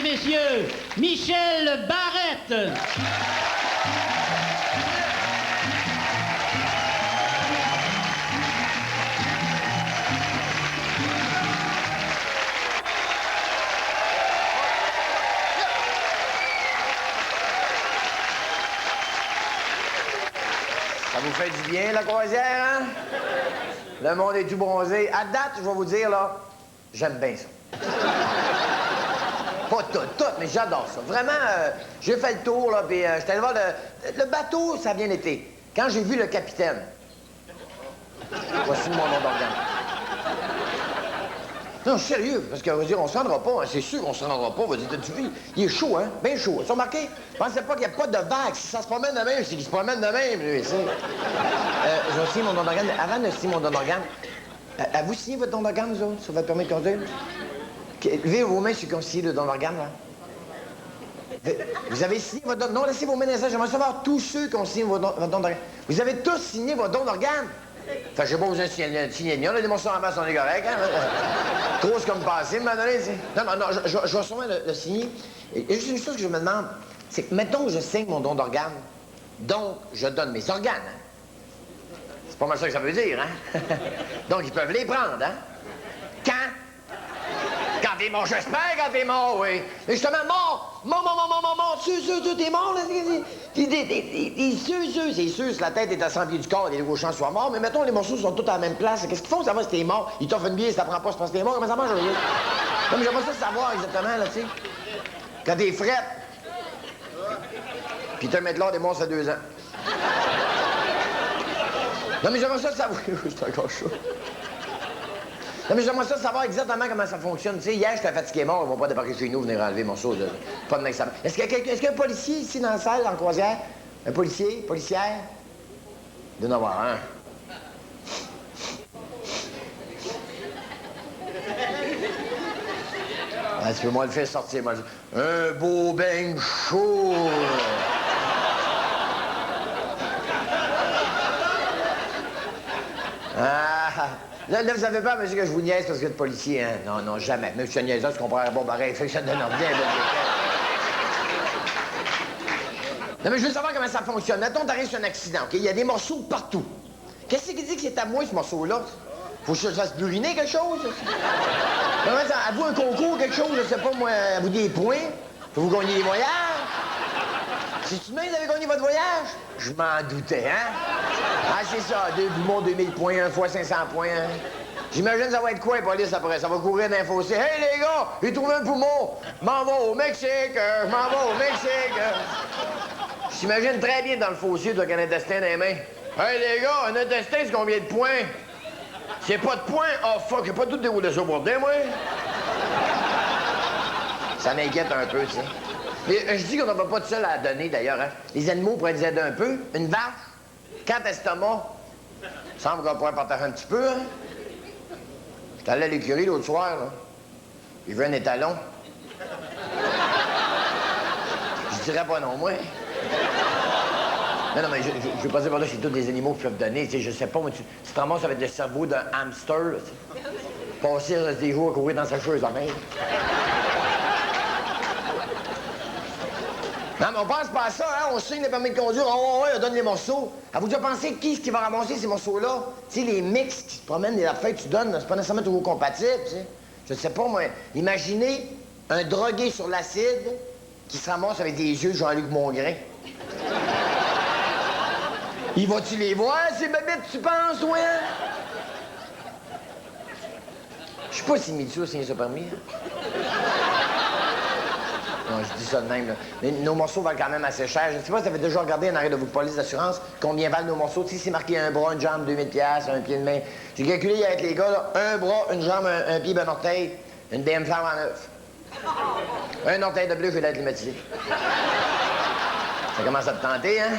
et messieurs, Michel Barrette. Ça vous fait du bien, la croisière, hein? Le monde est tout bronzé. À date, je vais vous dire, là, j'aime bien ça. Pas tout, mais j'adore ça. Vraiment, j'ai fait le tour, là, puis j'étais allé voir le bateau, ça a bien été. Quand j'ai vu le capitaine, voici mon nom d'organe. Non, je suis sérieux, parce que, on va dire, on se rendra pas, hein, c'est sûr qu'on se rendra pas. On va dire, t'as-tu vu? Il est chaud, hein? Bien chaud. Ils sont remarqué? Pensez pas qu'il n'y a pas de vagues. Si ça se promène de même, c'est qu'il se promène de même, lui, c'est. Je vais signer mon don d'organe. Avant de signer mon don d'organe, avez-vous signé votre don d'organe, vous autres, sur votre permis de conduire? Levez vos mains ceux qui ont signé le don d'organe, là. Vous avez signé votre don... Non, laissez vos mains dans ça. J'aimerais savoir tous ceux qui ont signé votre don d'organe. Vous avez tous signé votre don d'organe? Enfin, je sais pas vous signer le mien. Les morceaux en bas sont des corrects, hein? Trop, c'est comme passé, m'a donné. Non, je vais sûrement le signer. Et juste une chose que je me demande, c'est que, mettons que je signe mon don d'organe, donc je donne mes organes, hein? C'est pas mal ça que ça veut dire, hein? Donc, ils peuvent les prendre, hein? Quand? Quand t'es mort, j'espère quand t'es mort, oui. Mais justement, mort! Sûr, t'es mort, là. Sûr, c'est sûr, si la tête est à 100 pieds du corps, les gros champs soient morts, mais mettons, les morceaux sont tous à la même place. Qu'est-ce qu'ils font, ça va, si t'es mort? Ils t'offrent une bière, si t'apprends pas, c'est parce que t'es mort, comment ça marche, oui? Non, mais j'aimerais ça savoir exactement, là, tu sais. Quand t'es frette, puis te mettre là des morts, ça fait 2 ans. Non, mais j'aimerais ça savoir. C'est encore chaud. Non, mais j'aimerais ça savoir exactement comment ça fonctionne. Tu sais, hier, j'étais fatigué mort, ils vont pas débarquer chez nous, venir enlever mon morceau de... Pas de examen. Est-ce qu'il y a un policier ici dans la salle, en croisière? Un policier? Policière? Il doit en avoir un. Ah, tu veux moi le faire sortir, moi. Un beau beigne chaud! Ah! Là, vous savez pas, monsieur, que je vous niaise parce que vous êtes policier, hein? Non, jamais. Mais je suis niaiseux, je comprends bon pareil. Fait que ça donne rien. Non, mais je veux savoir comment ça fonctionne. Mettons, t'arrives sur un accident, OK? Il y a des morceaux partout. Qu'est-ce qui dit que c'est à moi, ce morceau-là? Faut que je fasse buriner quelque chose? À vous un concours, quelque chose, je sais pas, moi, à vous des points? Faut vous gagner des voyages? C'est-tu demain, vous avez gagné votre voyage? Je m'en doutais, hein? Ah, c'est ça, 2 Dumont, 2000 points, 1 fois 500 points. Hein? J'imagine ça va être quoi, les police, après? Ça va courir dans un fossé. Hey, les gars, j'ai trouvé un poumon. Je m'en vais au Mexique. Je m'en vais au Mexique. J'imagine très bien dans le fossé, avec un intestin dans les mains. Hey, les gars, un intestin, c'est combien de points? C'est pas de points? Oh, fuck, j'ai pas tout déroulé ça pour dire, moi. Ça m'inquiète un peu, tu sais. Mais je dis qu'on n'en va pas de seul à la donner, d'ailleurs, hein. Les animaux pourraient nous aider un peu. Une vache, 4 estomacs. Semble qu'on pourrait partager un petit peu, hein. J'étais allé à l'écurie l'autre soir, là. Il veut un étalon. Je dirais pas non, moi. Non, mais je veux pas dire par là, c'est tous des animaux qui peuvent donner. Tu sais, je sais pas, moi, tu te ramasses avec le cerveau d'un hamster, là, tu sais. Passer des jours à courir dans sa cheuse en mer. Non, mais on pense pas à ça, hein? On signe les permis de conduire, on donne les morceaux. Avez-vous déjà pensé qui est-ce qui va ramasser ces morceaux-là? Tu sais, les mix qui se promènent, les affaires que tu donnes, c'est pas nécessairement toujours compatible, tu sais. Je sais pas, moi. Imaginez un drogué sur l'acide qui se ramasse avec des yeux de Jean-Luc Mongrain. Il va-tu les voir, ces babettes, tu penses, ouais? Je suis pas si mis dessus, signer ce permis. Non, je dis ça de même, là. Mais nos morceaux valent quand même assez cher. Je ne sais pas si vous avez déjà regardé un arrêt de votre police d'assurance combien valent nos morceaux. Tu sais, c'est marqué un bras, une jambe, 2000 $, un pied de main. J'ai calculé avec les gars, là, un bras, une jambe, un pied, un orteil, une BM flamme en neuf. Un orteil de bleu, je vais l'être climatisé. Ça commence à te tenter, hein?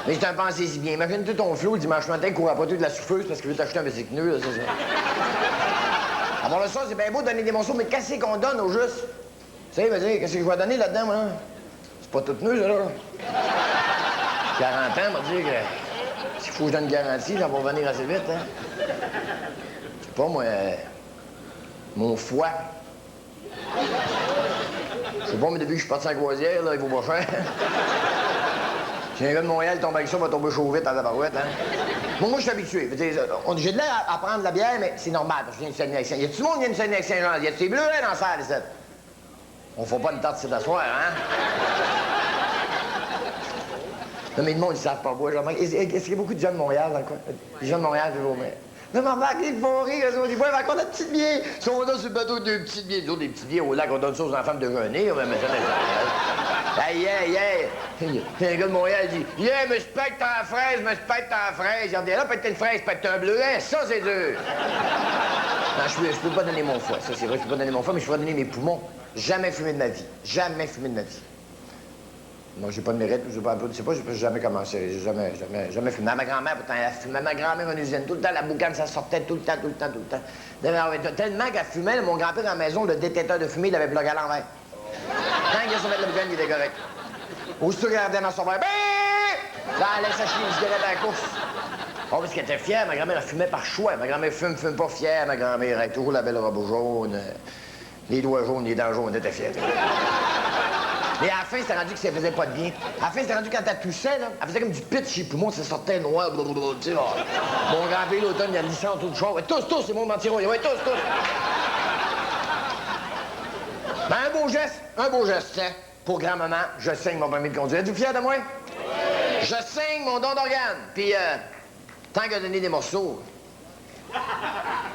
Mais je t'en pensais si bien. Imagine tout ton flot, le dimanche matin, court à pas tout de la souffleuse parce qu'il veut t'acheter un bicycle nœud, là, c'est ça. Avant le soir, c'est bien beau de donner des morceaux, mais qu'est-ce qu'on donne au juste? Tu sais, vas-y, qu'est-ce que je vais donner là-dedans, moi, là? C'est pas tout nu, ça, là. 40 ans, m'a dit que s'il faut que je donne une garantie, ça va venir assez vite, hein. Je sais pas, moi, mon foie. Je sais pas, mais depuis que je suis parti en croisière, là, il vaut pas cher. Si un gars de Montréal tombe avec ça, va tomber chaud vite à la barouette, hein. Bon, moi, je suis habitué. J'ai de l'air à prendre de la bière, mais c'est normal, parce que je viens de Saguenay-Lac-Saint-Jean. Y a tout le monde qui vient de Saguenay-Lac-Saint-Jean? Y a des bleus, là, dans la salle, ici? On fait pas une tarte cet soir, hein? Non, mais le monde, ils savent pas boire, Jean-Marc. Est-ce qu'il y a beaucoup de gens de Montréal dans le coin? Les gens de Montréal, je vais vous mettre. Non, mais Marc, ils font rire, eux autres. Ils boivent encore de petites bières. Si on donne sur le bateau deux petites bières, nous autres, des petites bières au lac, on donne ça aux enfants de déjeuner, on va mettre ça dans les affaires. Hey, hey, hey! Il y a un gars de Montréal qui dit yeah, me spectre ta fraise, me spectre ta fraise. Il dit là, peut-être une fraise, peut-être un bleuet, ça, c'est dur. Non, je peux pas donner mon foie, ça, c'est vrai, je peux pas donner mon foie, mais je peux donner mes poumons. Jamais fumé de ma vie. Jamais fumé de ma vie. Non, j'ai pas de mérite, je sais pas, j'ai jamais commencé, j'ai jamais fumé. Ma grand-mère, pourtant, elle fumait. Ma grand-mère en usine, tout le temps, la boucane, ça sortait tout le temps. Tellement qu'elle fumait, là, mon grand-père dans la maison, le détecteur de fumée, il avait bloqué à l'envers. Quand il a sorti la boucane, il était correct. Aussitôt qu'il regardait dans son verre, là, elle allait s'acheter une cigarette à la course. Oh, parce qu'elle était fière, ma grand-mère, elle fumait par choix. Ma grand-mère fume pas fière, ma grand-mère, elle a toujours la belle robe jaune, les doigts jaunes, les dents jaunes, elle était fière. Mais à la fin, c'était rendu que ça faisait pas de bien. À la fin, c'était rendu quand elle toussait, là, elle faisait comme du pit chez les poumons, ça sortait noir, blablabla, tu sais, là. Mon grand-père, l'automne, il a une licence tout chaud. Ouais, tous, c'est mon mentir. Ouais, tous. Ben, un beau geste, hein. Pour grand-maman, je signe mon permis de conduire. Êtes-vous fiers de moi? Oui. Je signe mon don d'organe. Puis, tant qu'à donner des morceaux,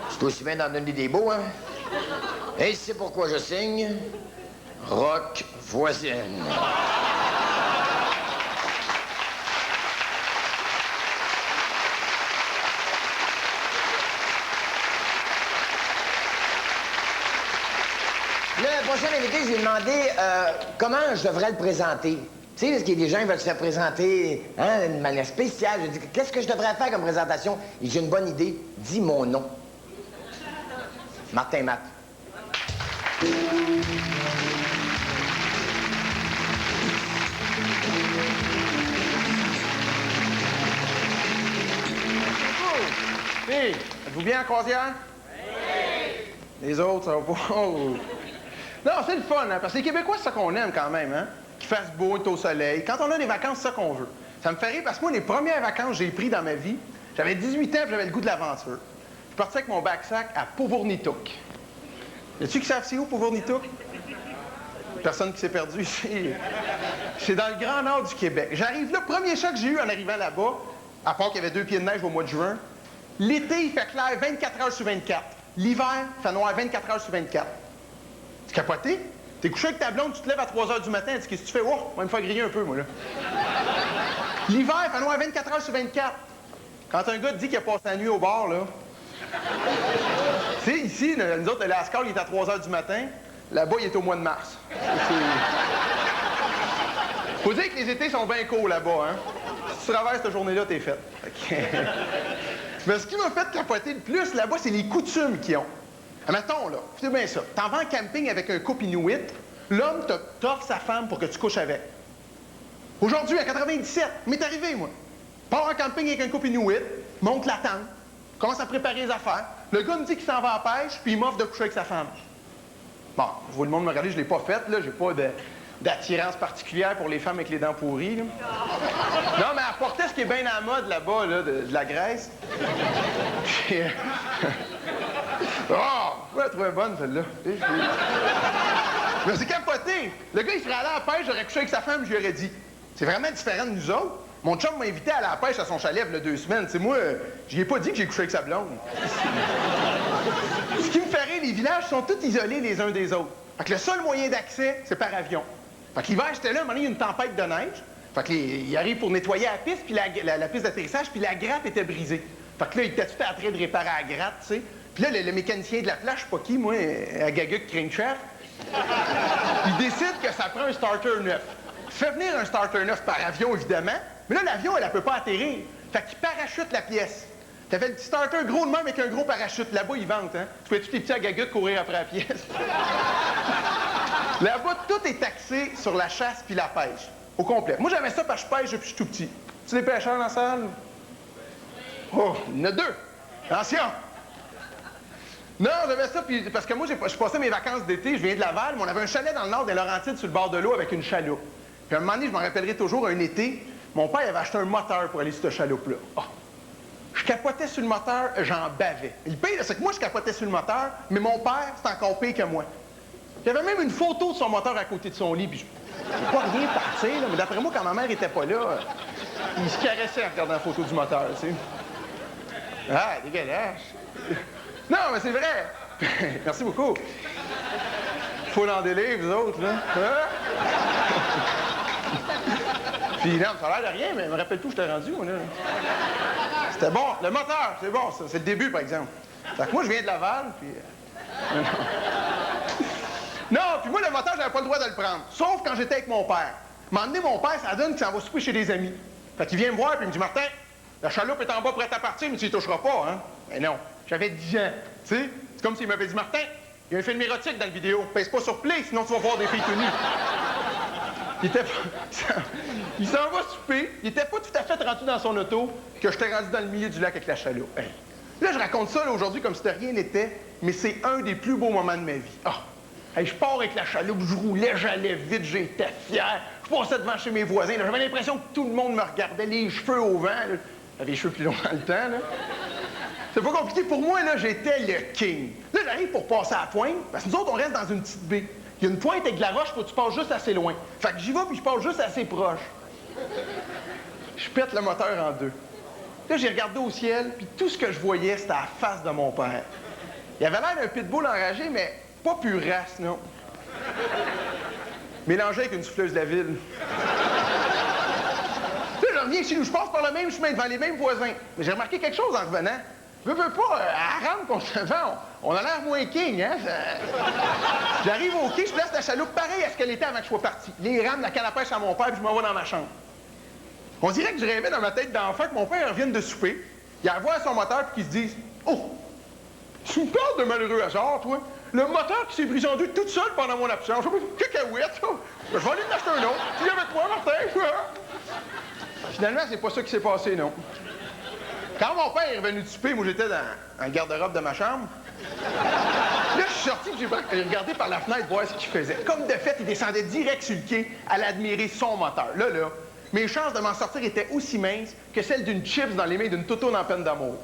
c'est aussi bien d'en donner des beaux, hein. Et c'est pourquoi je signe Rock voisine. Le prochain invité, je lui ai demandé comment je devrais le présenter. Tu sais, parce qu'il y a des gens qui veulent se faire présenter d'une manière spéciale. Je dis, qu'est-ce que je devrais faire comme présentation? Et j'ai une bonne idée. Dis mon nom. Martin Matt. Hey, êtes-vous bien en croisière? Oui! Les autres, ça va pas. Oh. Non, c'est le fun, hein, parce que les Québécois, c'est ça qu'on aime quand même, hein? Qu'il fasse beau, être au soleil. Quand on a des vacances, c'est ça qu'on veut. Ça me fait rire parce que moi, les premières vacances que j'ai prises dans ma vie, j'avais 18 ans et j'avais le goût de l'aventure. Je suis parti avec mon backsack à Pauvournitouk. Y a-tu qui savent c'est où, Pauvournitouk? Personne qui s'est perdu ici. C'est dans le Grand Nord du Québec. J'arrive là, premier choc que j'ai eu en arrivant là-bas, à part qu'il y avait 2 pieds de neige au mois de juin. L'été, il fait clair 24 heures sur 24. L'hiver, il fait noir 24 heures sur 24. Tu capoté? T'es couché avec ta blonde, tu te lèves à 3 heures du matin, tu dis, qu'est-ce que tu fais? Oh, on va me faire griller un peu, moi, là. L'hiver, il fait noir 24 heures sur 24. Quand un gars te dit qu'il a passé la nuit au bar, là. Tu sais, ici, nous autres, le Lascaux, il est à 3 heures du matin. Là-bas, il est au mois de mars. Faut dire que les étés sont bien courts là-bas, hein. Si tu traverses cette journée-là, t'es fait. Mais ce qui m'a fait capoter le plus là-bas, c'est les coutumes qu'ils ont. Mettons, là, écoutez bien ça. T'en vas en camping avec un couple inuit, l'homme t'offre sa femme pour que tu couches avec. Aujourd'hui, à 97, m'est arrivé, moi. Pars en camping avec un couple inuit, monte la tente, commence à préparer les affaires. Le gars me dit qu'il s'en va à la pêche, puis il m'offre de coucher avec sa femme. Bon, je vois le monde me regarder, je l'ai pas faite, là, j'ai pas d'attirance particulière pour les femmes avec les dents pourries, là. Non, mais elle portait ce qui est bien à la mode là-bas, là, de la graisse. Puis, oh! Je la trouvais bonne, celle-là. Mais c'est capoté! Le gars, il serait allé à la pêche, j'aurais couché avec sa femme, je lui aurais dit. C'est vraiment différent de nous autres. Mon chum m'a invité à aller à la pêche à son chalet, il y a 2 semaines. C'est moi, j'y ai pas dit que j'ai couché avec sa blonde. Ce qui me fait rire, les villages sont tous isolés les uns des autres. Fait que le seul moyen d'accès, c'est par avion. Fait que l'hiver, j'étais là, à un moment donné, il y a une tempête de neige. Fait que il arrive pour nettoyer la piste, puis la piste d'atterrissage, puis la gratte était brisée. Fait que là, il était tout en train de réparer la gratte, tu sais. Puis là, le mécanicien de la plage, je sais pas qui, moi, à Gaguc Crankcraft, il décide que ça prend un starter neuf. Il fait venir un starter neuf par avion, évidemment, mais là, l'avion, elle peut pas atterrir. Fait qu'il parachute la pièce. T'avais le petit starter gros de même avec un gros parachute. Là-bas, ils vendent, hein. Tu fais tous les petits à Gaguc courir après la pièce. Là-bas, tout est axé sur la chasse puis la pêche. Au complet. Moi, j'aimais ça parce que je pêche depuis que je suis tout petit. Tu des pêcheurs dans la salle? Oh, il y en a 2. Attention! Non, j'avais ça, puis parce que moi, je passais mes vacances d'été, je viens de Laval, mais on avait un chalet dans le nord des Laurentides sur le bord de l'eau avec une chaloupe. Puis à un moment donné, je m'en rappellerai toujours, un été, mon père avait acheté un moteur pour aller sur cette chaloupe-là. Oh. Je capotais sur le moteur, j'en bavais. Le pire, c'est que moi, je capotais sur le moteur, mais mon père, c'est encore pire que moi. Il y avait même une photo de son moteur à côté de son lit, puis je ne pas rien partir, là, mais d'après moi, quand ma mère était pas là, il se caressait en regardant la photo du moteur, tu sais. Ah, dégueulasse. Non, mais c'est vrai. Merci beaucoup. Faut l'en délire, vous autres, là. Hein? Puis non, ça a l'air de rien, mais je me rappelle plus où j'étais rendu, moi, là. C'était bon. Le moteur, c'est bon, ça. C'est le début, par exemple. Fait que moi, je viens de Laval, puis... Non, puis moi, le moteur, j'avais pas le droit de le prendre. Sauf quand j'étais avec mon père. M'emmener mon père, ça donne qu'il s'en va souper chez des amis. Fait qu'il vient me voir, puis il me dit, Martin, la chaloupe est en bas prête à partir, mais tu y toucheras pas, hein? Mais non, j'avais 10 ans. Tu sais, c'est comme s'il m'avait dit, Martin, il y a un film érotique dans la vidéo. Pèse pas sur play, sinon tu vas voir des filles tenues. Il s'en va souper. Il était pas tout à fait rendu dans son auto que j'étais rendu dans le milieu du lac avec la chaloupe. Hey. Là, je raconte ça aujourd'hui comme si de rien n'était, mais c'est un des plus beaux moments de ma vie. Ah! Hey, je pars avec la chaloupe, je roulais, j'allais vite, j'étais fier. Je passais devant chez mes voisins. J'avais l'impression que tout le monde me regardait, les cheveux au vent. Là. J'avais les cheveux plus longs dans le temps. Là. C'est pas compliqué. Pour moi, là, j'étais le king. Là, j'arrive pour passer à la pointe, parce que nous autres, on reste dans une petite baie. Il y a une pointe avec de la roche, faut que tu passes juste assez loin. Fait que j'y vais, puis je passe juste assez proche. Je pète le moteur en deux. Là, j'ai regardé au ciel, puis tout ce que je voyais, c'était la face de mon père. Il avait l'air d'un pitbull enragé, mais pas pure race, non. Mélangé avec une souffleuse de la ville. Là, je reviens chez nous, je passe par le même chemin, devant les mêmes voisins. Mais j'ai remarqué quelque chose en revenant. Veux pas, à rame qu'on se vend, on a l'air moins king, hein? J'arrive au quai, je place la chaloupe pareil à ce qu'elle était avant que je sois parti. Les rames, la canne à pêche à mon père, puis je m'en vais dans ma chambre. On dirait que je rêvais dans ma tête d'enfant que mon père revienne de souper, il envoie son moteur, puis qu'il se dise « Oh, tu me parles de malheureux hasard, toi? Le moteur qui s'est brisé en deux toute seule pendant mon absence. Cacahuète, ça. Je vais aller m'acheter un autre. Tu viens avec moi, Martin? Finalement, c'est pas ça qui s'est passé, non. Quand mon père est revenu de souper, moi, j'étais dans le garde-robe de ma chambre. Là, je suis sorti, j'ai regardé par la fenêtre voir ce qu'il faisait. Comme de fait, il descendait direct sur le quai à l'admirer son moteur. Là, mes chances de m'en sortir étaient aussi minces que celles d'une chips dans les mains d'une toutoune en peine d'amour.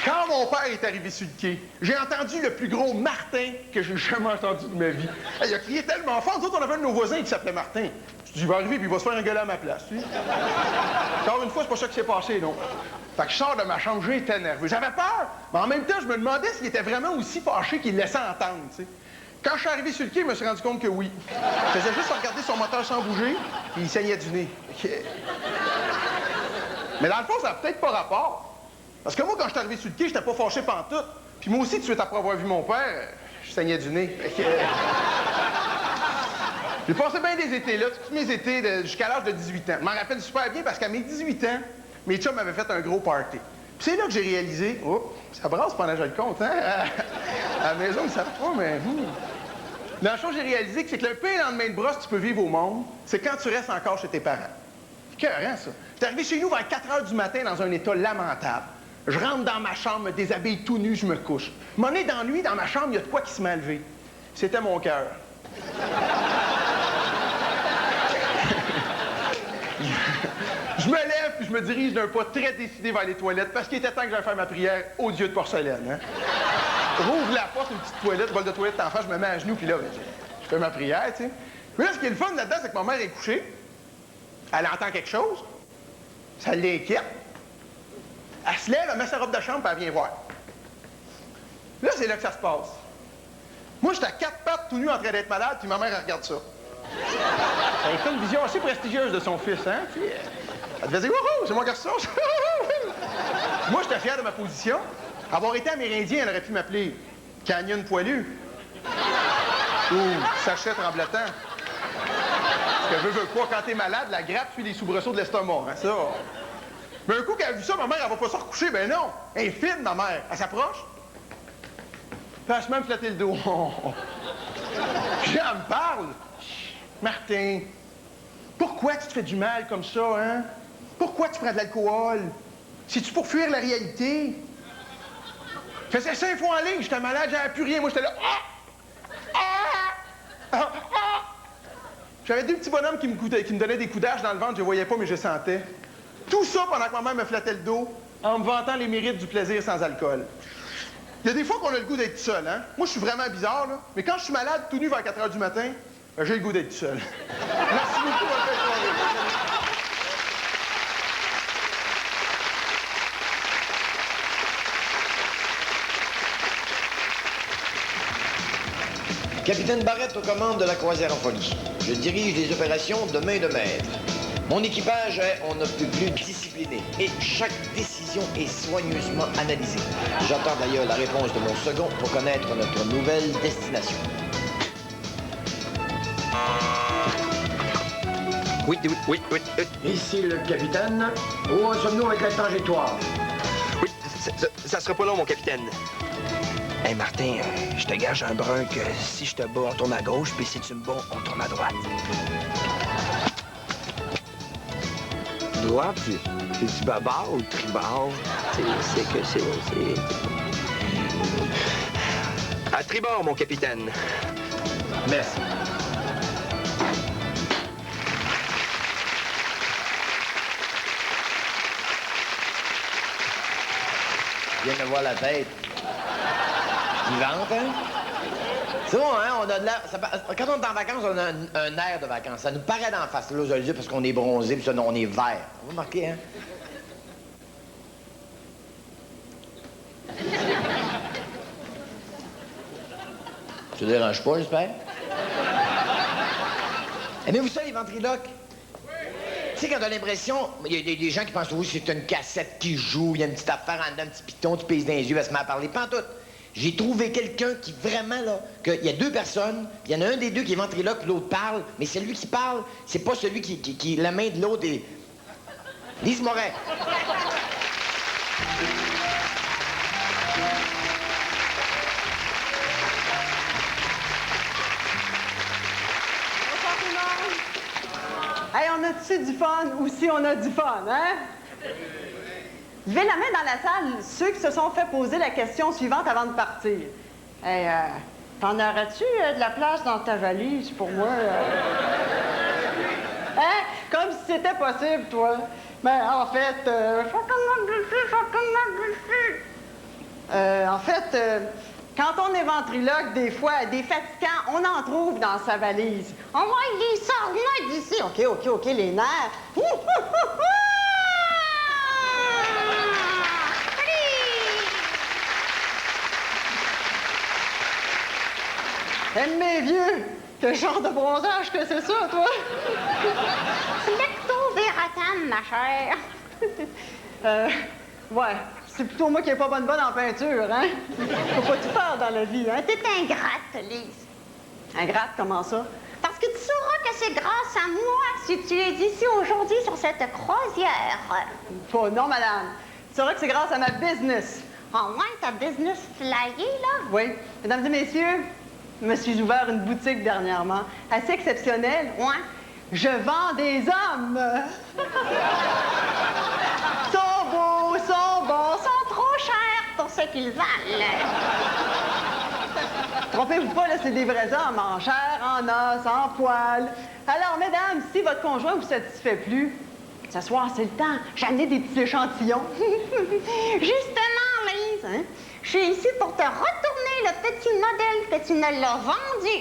Quand mon père est arrivé sur le quai, j'ai entendu le plus gros Martin que j'ai jamais entendu de ma vie. Il a crié tellement fort. Nous autres, on avait un de nos voisins qui s'appelait Martin. Je dis, il va arriver puis il va se faire engueuler à ma place. Encore une fois, c'est pas ça qui s'est passé, non. Fait que je sors de ma chambre, j'étais nerveux. J'avais peur, mais en même temps, je me demandais s'il était vraiment aussi fâché qu'il laissait entendre, tu sais. Quand je suis arrivé sur le quai, je me suis rendu compte que oui. Je faisais juste regarder son moteur sans bouger, puis il saignait du nez. Mais dans le fond, ça n'a peut-être pas rapport. Parce que moi, quand je suis arrivé sur le quai, j'étais pas fâché pantoute. Puis moi aussi, tout de suite après avoir vu mon père, je saignais du nez. J'ai passé bien des étés là, tous mes étés jusqu'à l'âge de 18 ans. Je m'en rappelle super bien parce qu'à mes 18 ans, mes chums m'avaient fait un gros party. Puis c'est là que j'ai réalisé, oh, ça brasse pendant que je le compte, hein? À la maison, ils savent pas, mais... La chose que j'ai réalisé, c'est que le pire lendemain de brosse que tu peux vivre au monde, c'est quand tu restes encore chez tes parents. C'est écœurant, ça. J'étais arrivé chez nous vers 4 heures du matin dans un état lamentable. Je rentre dans ma chambre, me déshabille tout nu, je me couche. Mon nez d'ennui, dans ma chambre, il y a de quoi qui se m'a levé. C'était mon cœur. Je me lève puis je me dirige d'un pas très décidé vers les toilettes parce qu'il était temps que j'aille faire ma prière au Dieu de porcelaine. Hein? Rouvre la porte, une petite toilette, bol de toilette en face, je me mets à genoux puis là, je fais ma prière, tu sais. Mais là, ce qui est le fun là-dedans, c'est que ma mère est couchée. Elle entend quelque chose. Ça l'inquiète. Elle se lève, elle met sa robe de chambre puis elle vient voir. Là, c'est là que ça se passe. Moi, j'étais à 4 pattes tout nu en train d'être malade puis ma mère, elle regarde ça. Elle a fait une vision assez prestigieuse de son fils, hein? Puis, elle devait dire, wouhou, c'est mon garçon! Moi, j'étais fier de ma position. Avoir été amérindien, elle aurait pu m'appeler Canyon Poilu. Ou Sachet Tremblotant. Parce que veux pas, quand t'es malade, la grappe suit les soubresauts de l'estomac, hein, ça. Mais un coup qu'elle a vu ça, ma mère, elle va pas se recoucher. Ben non! Elle est fine, ma mère. Elle s'approche. Puis elle se met à me flatter le dos. Puis elle me parle. Martin, Pourquoi tu te fais du mal comme ça, hein? Pourquoi tu prends de l'alcool? C'est-tu pour fuir la réalité? Je faisais 5 fois en ligne, j'étais malade, j'avais plus rien. Moi, j'étais là. J'avais 2 petits bonhommes qui me donnaient des coups d'âge dans le ventre, je les voyais pas, mais je les sentais. Tout ça pendant que ma mère me flattait le dos, en me vantant les mérites du plaisir sans alcool. Il y a des fois qu'on a le goût d'être seul, hein? Moi, je suis vraiment bizarre, là. Mais quand je suis malade, tout nu vers 4 heures du matin, ben, j'ai le goût d'être seul. Merci beaucoup, bonne fin de soirée. Capitaine Barrette aux commandes de la croisière en folie. Je dirige les opérations de main de maître. Mon équipage est, on ne peut plus discipliné et chaque décision est soigneusement analysée. J'attends d'ailleurs la réponse de mon second pour connaître notre nouvelle destination. Oui. Ici le capitaine. Où en sommes-nous avec la trajectoire? Oui, ça sera pas long, mon capitaine. Hey, Martin, je te gage un brun que si je te bats, on tourne à gauche, puis si tu me bats, on tourne à droite. Droite, c'est-tu bâbord ou tribord? C'est... À tribord, mon capitaine. Merci. Viens me voir la tête. Vivante, hein? C'est bon, hein? On a de l'air... Quand on est en vacances, on a un air de vacances. Ça nous paraît d'en face, là, je le dis, parce qu'on est bronzé, puis ça, non, on est vert. Vous remarquez, hein? Ça te dérange pas, j'espère? Aimez-vous ça, les ventriloques? Tu sais, quand t'as l'impression, il y a des gens qui pensent, oui, c'est une cassette qui joue, il y a une petite affaire en dedans, un petit piton, tu pèses dans les yeux, elle se met à parler. Pas en tout. J'ai trouvé quelqu'un qui vraiment, là, qu'il y a 2 personnes, il y en a un des 2 qui est ventriloque, puis l'autre parle, mais celui qui parle, c'est pas celui qui la main de l'autre est... Lise Moret. Bonsoir tout le monde! Hey, on a-tu du fun ou si on a du fun, hein? Levez la main dans la salle, ceux qui se sont fait poser la question suivante avant de partir. Hey, t'en aurais-tu de la place dans ta valise pour moi? Hein? Comme si c'était possible, toi. Mais en fait, quand on est ventriloque, des fois, des fatigants, on en trouve dans sa valise. On va les sortir d'ici. OK, les nerfs. Mes vieux, quel genre de bronzage que c'est ça, toi? Lecto-vératane, ma chère. Ouais, c'est plutôt moi qui n'ai pas bonne en peinture, hein? Faut pas tout faire dans la vie, hein? T'es ingrate, Lise. Ingrate, comment ça? Parce que tu sauras que c'est grâce à moi si tu es ici aujourd'hui sur cette croisière. Oh, non, madame. Tu sauras que c'est grâce à ma business. En moins, ta business flyée, là? Oui. Mesdames et messieurs, je me suis ouvert une boutique dernièrement, assez exceptionnelle. Ouais. Je vends des hommes. Sont beaux, sont bons, Sont trop chers pour ce qu'ils valent. trompez-vous pas, là, c'est des vrais hommes, en chair, en os, en poils. Alors, mesdames, si votre conjoint vous satisfait plus, ce soir, c'est le temps. J'ai amené des petits échantillons. Justement, Lise, hein, je suis ici pour te retourner le petit modèle que tu ne l'as vendu.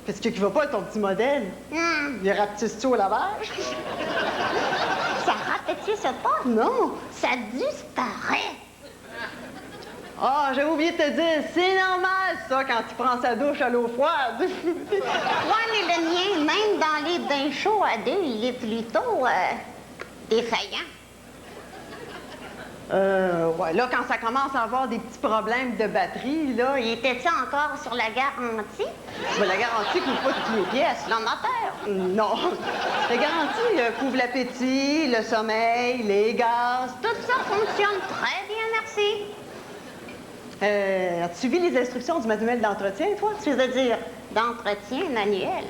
Qu'est-ce qui va pas, ton petit modèle? Il rapetisse-tu au lavage? Ça rapetisse pas? Non. Ça disparaît. Ah, j'avais oublié de te dire, c'est normal, ça, quand tu prends sa douche à l'eau froide. Ouais, mais le mien, même dans les bains chauds à 2, il est plutôt défaillant. Ouais, là, quand ça commence à avoir des petits problèmes de batterie, là, Il était-tu encore sur la garantie? ben, la garantie couvre pas toutes les pièces. Le moteur? Non. La garantie couvre l'appétit, le sommeil, les gaz. Tout ça fonctionne très bien, merci. As-tu suivi les instructions du manuel d'entretien, toi? Tu veux dire d'entretien manuel?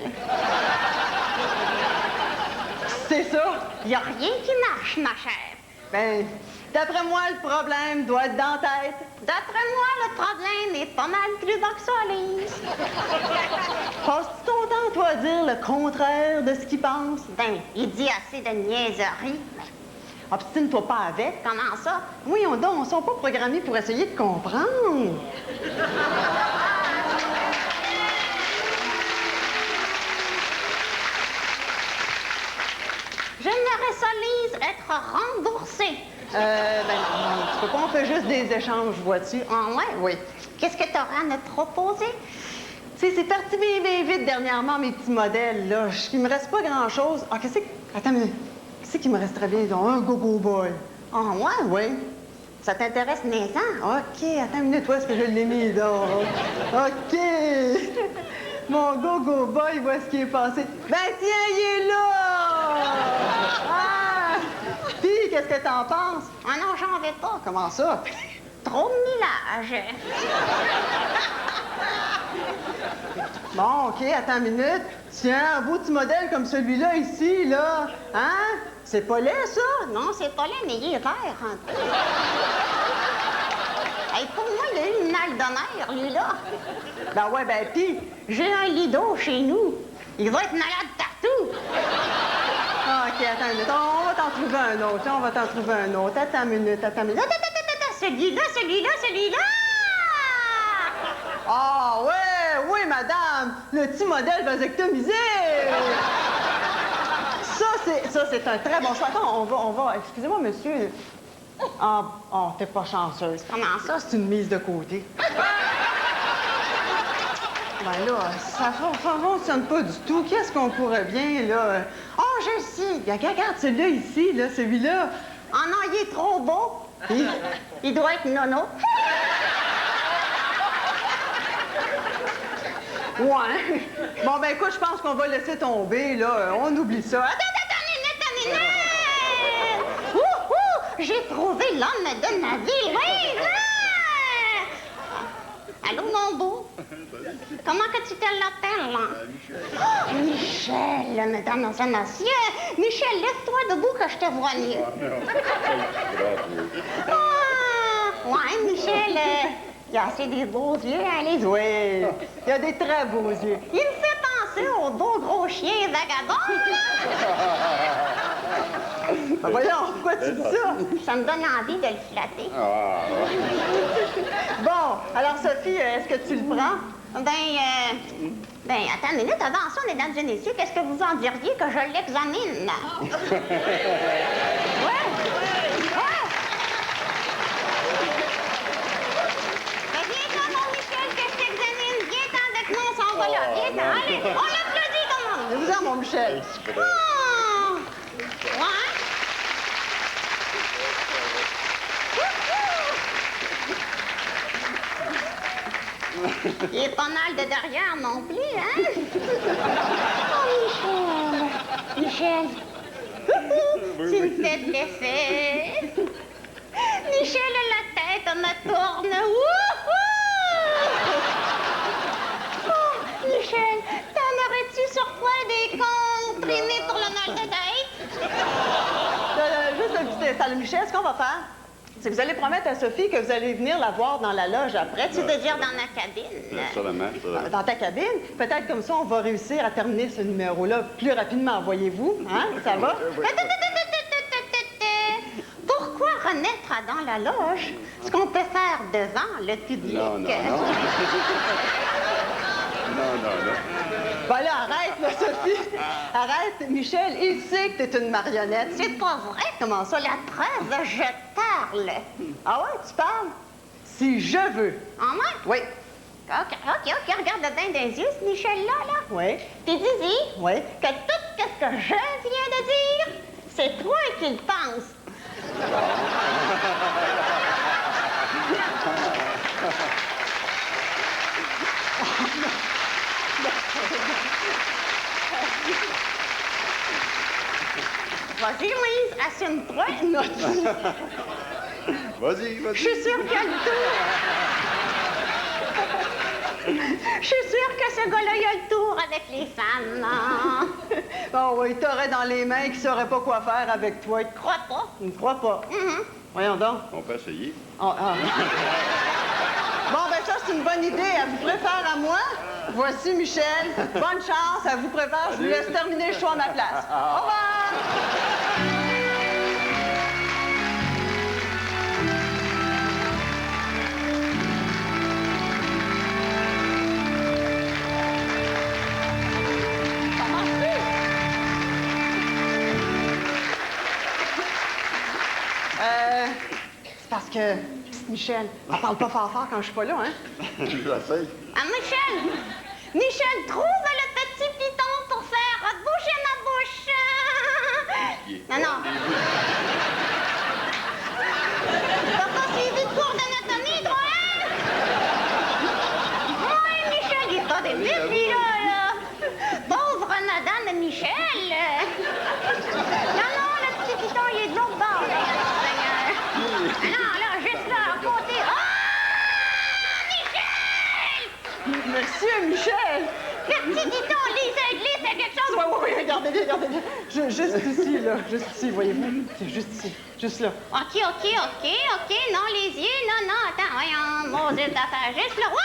C'est ça. Y a rien qui marche, ma chère. Ben, d'après moi, le problème doit être dans la tête. D'après moi, le problème est pas mal plus bas que ça, Lise. Passes-tu ton temps, toi, à dire le contraire de ce qu'il pense? Ben, il dit assez de niaiseries. Obstine-toi pas avec. Comment ça? Oui, on ne sont pas programmés pour essayer de comprendre. J'aimerais ça, Lise, être remboursée. Ben non, tu peux pas, on fait juste des échanges, vois-tu? Ah ouais? Oui. Qu'est-ce que t'auras à me proposer? Tu sais, c'est parti bien, bien vite dernièrement, mes petits modèles, là. Il me reste pas grand-chose. Ah, qu'est-ce que... Attends une minute. Qu'est-ce qui me resterait bien, donc? Un go-go boy. Ah ouais? Oui. Ça t'intéresse naissant? OK, attends une minute, où est-ce que je l'ai mis, donc? OK! Mon go-go boy, où est-ce qu'il est passé? Ben tiens, il est là! Ah! Puis, qu'est-ce que t'en penses? Ah non, j'en vais pas. Comment ça? Trop de millage. Bon, OK, attends une minute. Tiens, un beau petit modèle comme celui-là ici, là. Hein? C'est pas laid, ça? Non, c'est pas laid, mais il est vert un peu. Hey, pour moi, il a eu une mal d'honneur, lui-là. Ben ouais, ben pis. J'ai un lido chez nous. Il va être malade partout. Ah, OK, attends une minute. On va t'en trouver un autre. On va t'en trouver un autre. Attends une minute, attends une minute. Attends, celui-là. Ah, ouais, oui, madame. Le petit modèle vasectomisé. Ça, c'est un très bon choix. Attends, on va... Excusez-moi, monsieur. Ah, oh, t'es pas chanceuse. Comment ça? C'est une mise de côté. Ben là, ça fonctionne pas du tout. Qu'est-ce qu'on pourrait bien, là? Oh, je sais. Regarde celui-là ici, là, celui-là. Ah non, il est trop beau. Il doit être nono. Ouais. Bon, ben écoute, je pense qu'on va laisser tomber, là. On oublie ça. Attends, minute. J'ai trouvé l'homme de ma vie, oui. Allô, mon beau? Comment que tu te l'appelles, là? Oh, Michel, mesdames et messieurs. Michel, lève-toi debout que je te vois mieux. Ah, ouais, Michel, il a assez des beaux yeux, hein, les yeux. Oui. Il y a des très beaux yeux. Il me fait penser au beau gros chien vagabond. Ben voyons, pourquoi tu dis ça? Ça me donne envie de le flatter. Bon, alors Sophie, est-ce que tu le prends? Ben, attends une minute. Avant ça, mesdames et messieurs, qu'est-ce que vous en diriez que je l'examine? Ouais. Ben, viens-t'en, mon Michel, que je t'examine. Viens-t'en avec moi, on s'en va là. Viens-t'en. Allez, on l'applaudit, comment? Viens-vous-en, mon Michel. Oh! Ouais. Il est pas mal de derrière non plus, hein? Oh, Michel! Tu me fais de l'effet! Michel, la tête me tourne! Oh, Michel, t'en aurais-tu sur toi des comprimés pour le mal de tête? Juste un petit instant, Michel, ce qu'on va faire, c'est que vous allez promettre à Sophie que vous allez venir la voir dans la loge après. Tu veux dire dans ma cabine? Dans ta cabine. Peut-être comme ça, on va réussir à terminer ce numéro-là plus rapidement, voyez-vous. Hein? Ça va? Pourquoi remettre dans la loge ce qu'on peut faire devant le public? Non. Ben là, arrête, là, Sophie. Arrête. Michel, il sait que t'es une marionnette. C'est pas vrai. Comment ça? La preuve, je parle. Ah ouais, tu parles? Si je veux. En moi? Oui. OK. Regarde bien des yeux, ce Michel-là, là. Oui. Puis dis-y Oui. que tout ce que je viens de dire, c'est toi qui le penses. Vas-y, Louise, assume-toi. Vas-y. Je suis sûre qu'il a le tour. Je suis sûre que ce gars-là, il a le tour avec les femmes. Bon, oui, t'aurais dans les mains qui saurait pas quoi faire avec toi. Je crois pas. Tu ne crois pas? Mhm. Voyons donc. On peut essayer. Ah, ah. Bon, ben ça, c'est une bonne idée. Elle vous préfère à moi. Voici Michel. Bonne chance. Elle vous prépare. Je vous laisse terminer le choix à ma place. Au revoir! C'est parce que, petite Michel, elle parle pas fort quand je suis pas là, hein? J'essaie. Ah, Michel! Michel, trouve le petit piton pour faire bouger ma bouche! Non, non. T'as pas suivi le cours d'anatomie, toi, hein? Oui, Michel, il est pas des lui, là. Pauvre madame Michel! Non, non, le petit piton, il est de l'autre bord, d'ailleurs, Seigneur. Non, là, juste là, à côté. Ah! Michel! Monsieur Michel! Le petit piton, lise quelque chose. Oui, oui, oui, regardez bien, regardez bien. Juste ici, là. Juste ici, voyez-vous? C'est juste ici. Juste là. OK. Non, les yeux, non. Attends, voyons. Maudite d'affaires. Juste là. Ouais!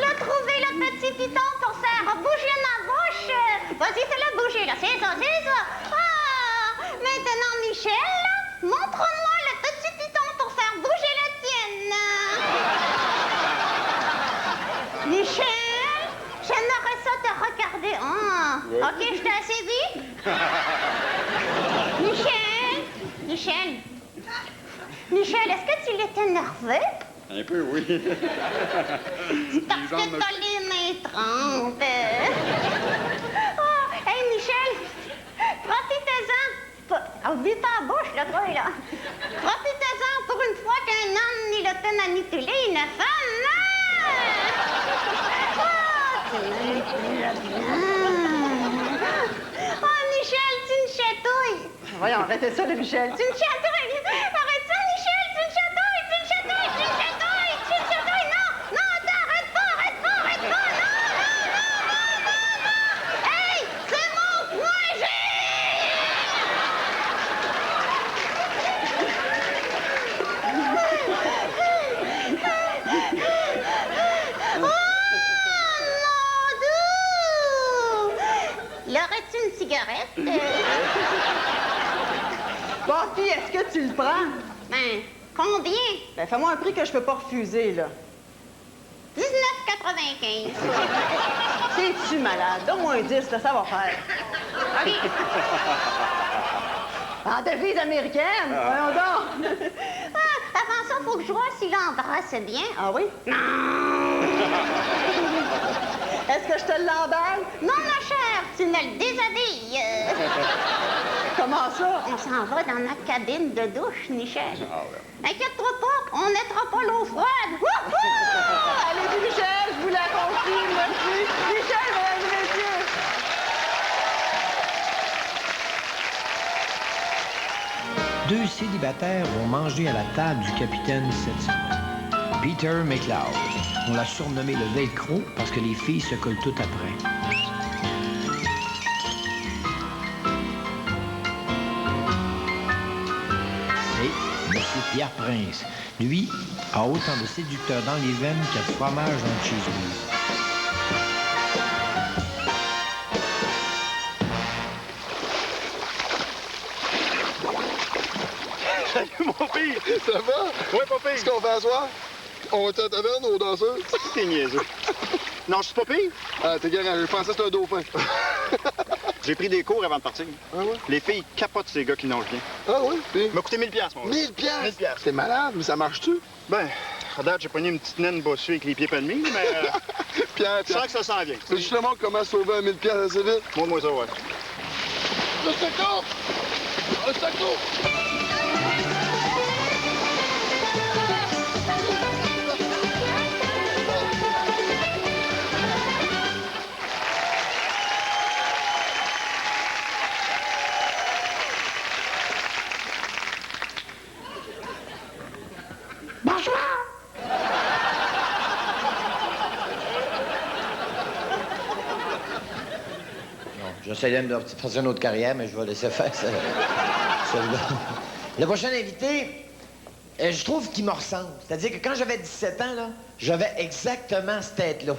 Là, trouvé le petit piton pour faire bouger ma bouche. Vas-y, fais-le bouger, là. C'est ça. Ah! Maintenant, Michel, montre-moi le petit piton pour faire bouger la tienne. Michel, j'aimerais ça te regarder. Ah! OK, je t'ai assez dit? Michel, est-ce que tu l'étais nerveux? Un peu, oui. Parce que t'as les mains trempes. Oh, hey, Michel, profitez-en. Oublie pas la bouche, là, toi, là. Profitez-en pour une fois qu'un homme, il a fait manipuler une femme. Oh, tu manipules bien. Oh, Michel, tu me chatouilles. Voyons, arrêtez ça, là, Michel. Tu me chatouilles. Arrête ça, Michel, tu me chatouilles. Non, attends, arrête pas, non. Hey, c'est mon point G! Oh, mon doux! L'aurais-tu une cigarette? Bon, fille, est-ce que tu le prends? Ben, combien? Ben, fais-moi un prix que je peux pas refuser, là. 19,95. T'es-tu malade? Donne-moi un 10, là, ça va faire. OK. En devise américaine? Voyons donc. Ah, avant ça, faut que je vois s'il embrasse bien. Ah oui? Non! Est-ce que je te l'emballe? Non, ma chère, tu me le déshabilles. Comment ça? On s'en va dans ma cabine de douche, Michel. Inquiète-toi pas, on mettra pas l'eau froide. Wouhou! Allez-y, Michel, je vous la confie, merci. Michel, mesdames et messieurs. Deux célibataires vont manger à la table du capitaine cette semaine. Peter McLeod. On l'a surnommé le Velcro parce que les filles se collent toutes après. Et M. Pierre Prince. Lui a autant de séducteurs dans les veines qu'il y a de fromage dans le cheese-whiz. Salut, mon pire! Ça va? Oui, pas pire. Qu'est-ce qu'on fait à soir? On va à la taverne aux danseurs? T'es niaiseux. Non, je suis pas pire. Ah, t'es garant, je pensais que c'était un dauphin. J'ai pris des cours avant de partir. Ah ouais? Les filles capotent ces gars qui nagent bien. Ah oui? Puis? M'a coûté 1000$, mon gars. 1000 piastres? 1000 piastres. T'es malade, mais ça marche-tu? Ben, à date, j'ai pogné une petite naine bossue avec les pieds pas de mie, mais Pierre, je sens que ça s'en vient. c'est justement comment sauver un 1000 piastres assez vite. Montre-moi ça, ouais. Le secours! Le secours! j'essaie de faire une autre carrière, mais je vais laisser faire ça. Celui-là. Le prochain invité, je trouve qu'il me ressemble. C'est-à-dire que quand j'avais 17 ans, là, j'avais exactement cette tête-là.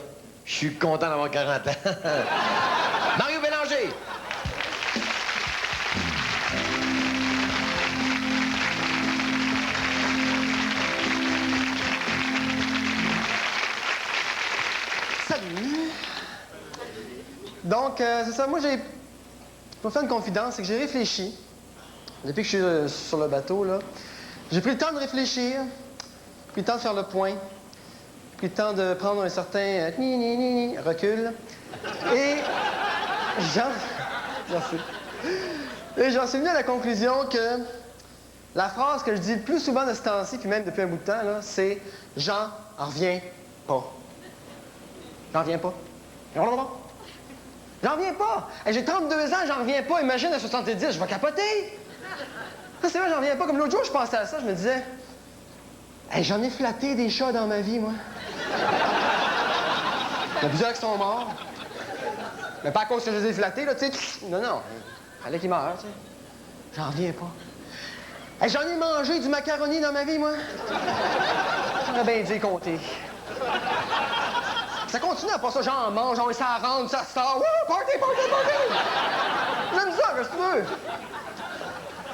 Je suis content d'avoir 40 ans. Mario Bélanger! Salut! Donc, c'est ça, moi j'ai... Pour faire une confidence, c'est que j'ai réfléchi. Depuis que je suis sur le bateau, là, j'ai pris le temps de réfléchir, pris le temps de faire le point, pris le temps de prendre un certain recul. Et j'en suis venu à la conclusion que la phrase que je dis le plus souvent de ce temps-ci, puis même depuis un bout de temps, là, c'est « J'en reviens pas ». J'en reviens pas. J'en reviens pas. Hey, j'ai 32 ans, j'en reviens pas. Imagine à 70, je vais capoter. Ça, c'est vrai, j'en reviens pas. Comme l'autre jour, je pensais à ça, je me disais, hey, j'en ai flatté des chats dans ma vie, moi. Il y a plusieurs qui sont morts. Mais pas à cause que je les ai flattés, là, tu sais. Non, non. Fallait qu'ils meurent, tu sais. J'en reviens pas. Hey, j'en ai mangé du macaroni dans ma vie, moi. J'aurais bien dû compter. Ça continue à pas ça, j'en mange, ça rentre, ça sort. Wouh, party! J'aime ça, qu'est-ce que tu veux?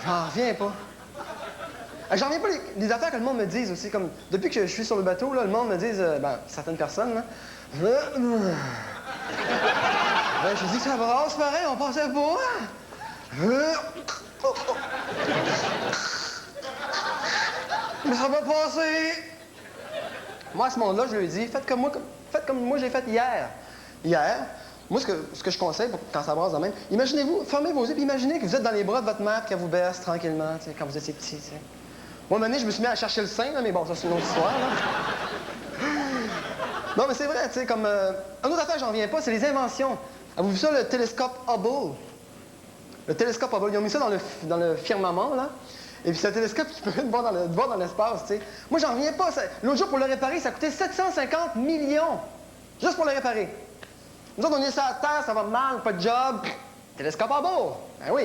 J'en reviens pas. J'en reviens pas les affaires que le monde me dise aussi, comme depuis que je suis sur le bateau, là, le monde me dise, certaines personnes, là. Je dis que ça brasse pareil, on pensait pas. Mais ça va passer. Moi, à ce monde-là, je lui ai dit, faites comme moi j'ai fait hier. Hier, moi, ce que je conseille quand ça brasse de même, imaginez-vous, fermez vos yeux, puis imaginez que vous êtes dans les bras de votre mère et qu'elle vous baisse tranquillement, tu sais, quand vous étiez petit, tu sais. Moi, à un moment donné, je me suis mis à chercher le sein, là, mais bon, ça, c'est une autre histoire, là. Non, mais c'est vrai, tu sais, comme... une autre affaire, j'en reviens pas, c'est les inventions. Avez-vous vu ça, le télescope Hubble? Le télescope Hubble, ils ont mis ça dans le firmament, là. Et puis c'est un télescope qui permet de voir dans l'espace, tu sais. Moi, j'en reviens pas. L'autre jour, pour le réparer, ça coûtait 750 millions. Juste pour le réparer. Nous autres, on est sur la Terre, ça va mal, pas de job. Télescope Hubble. Ben oui.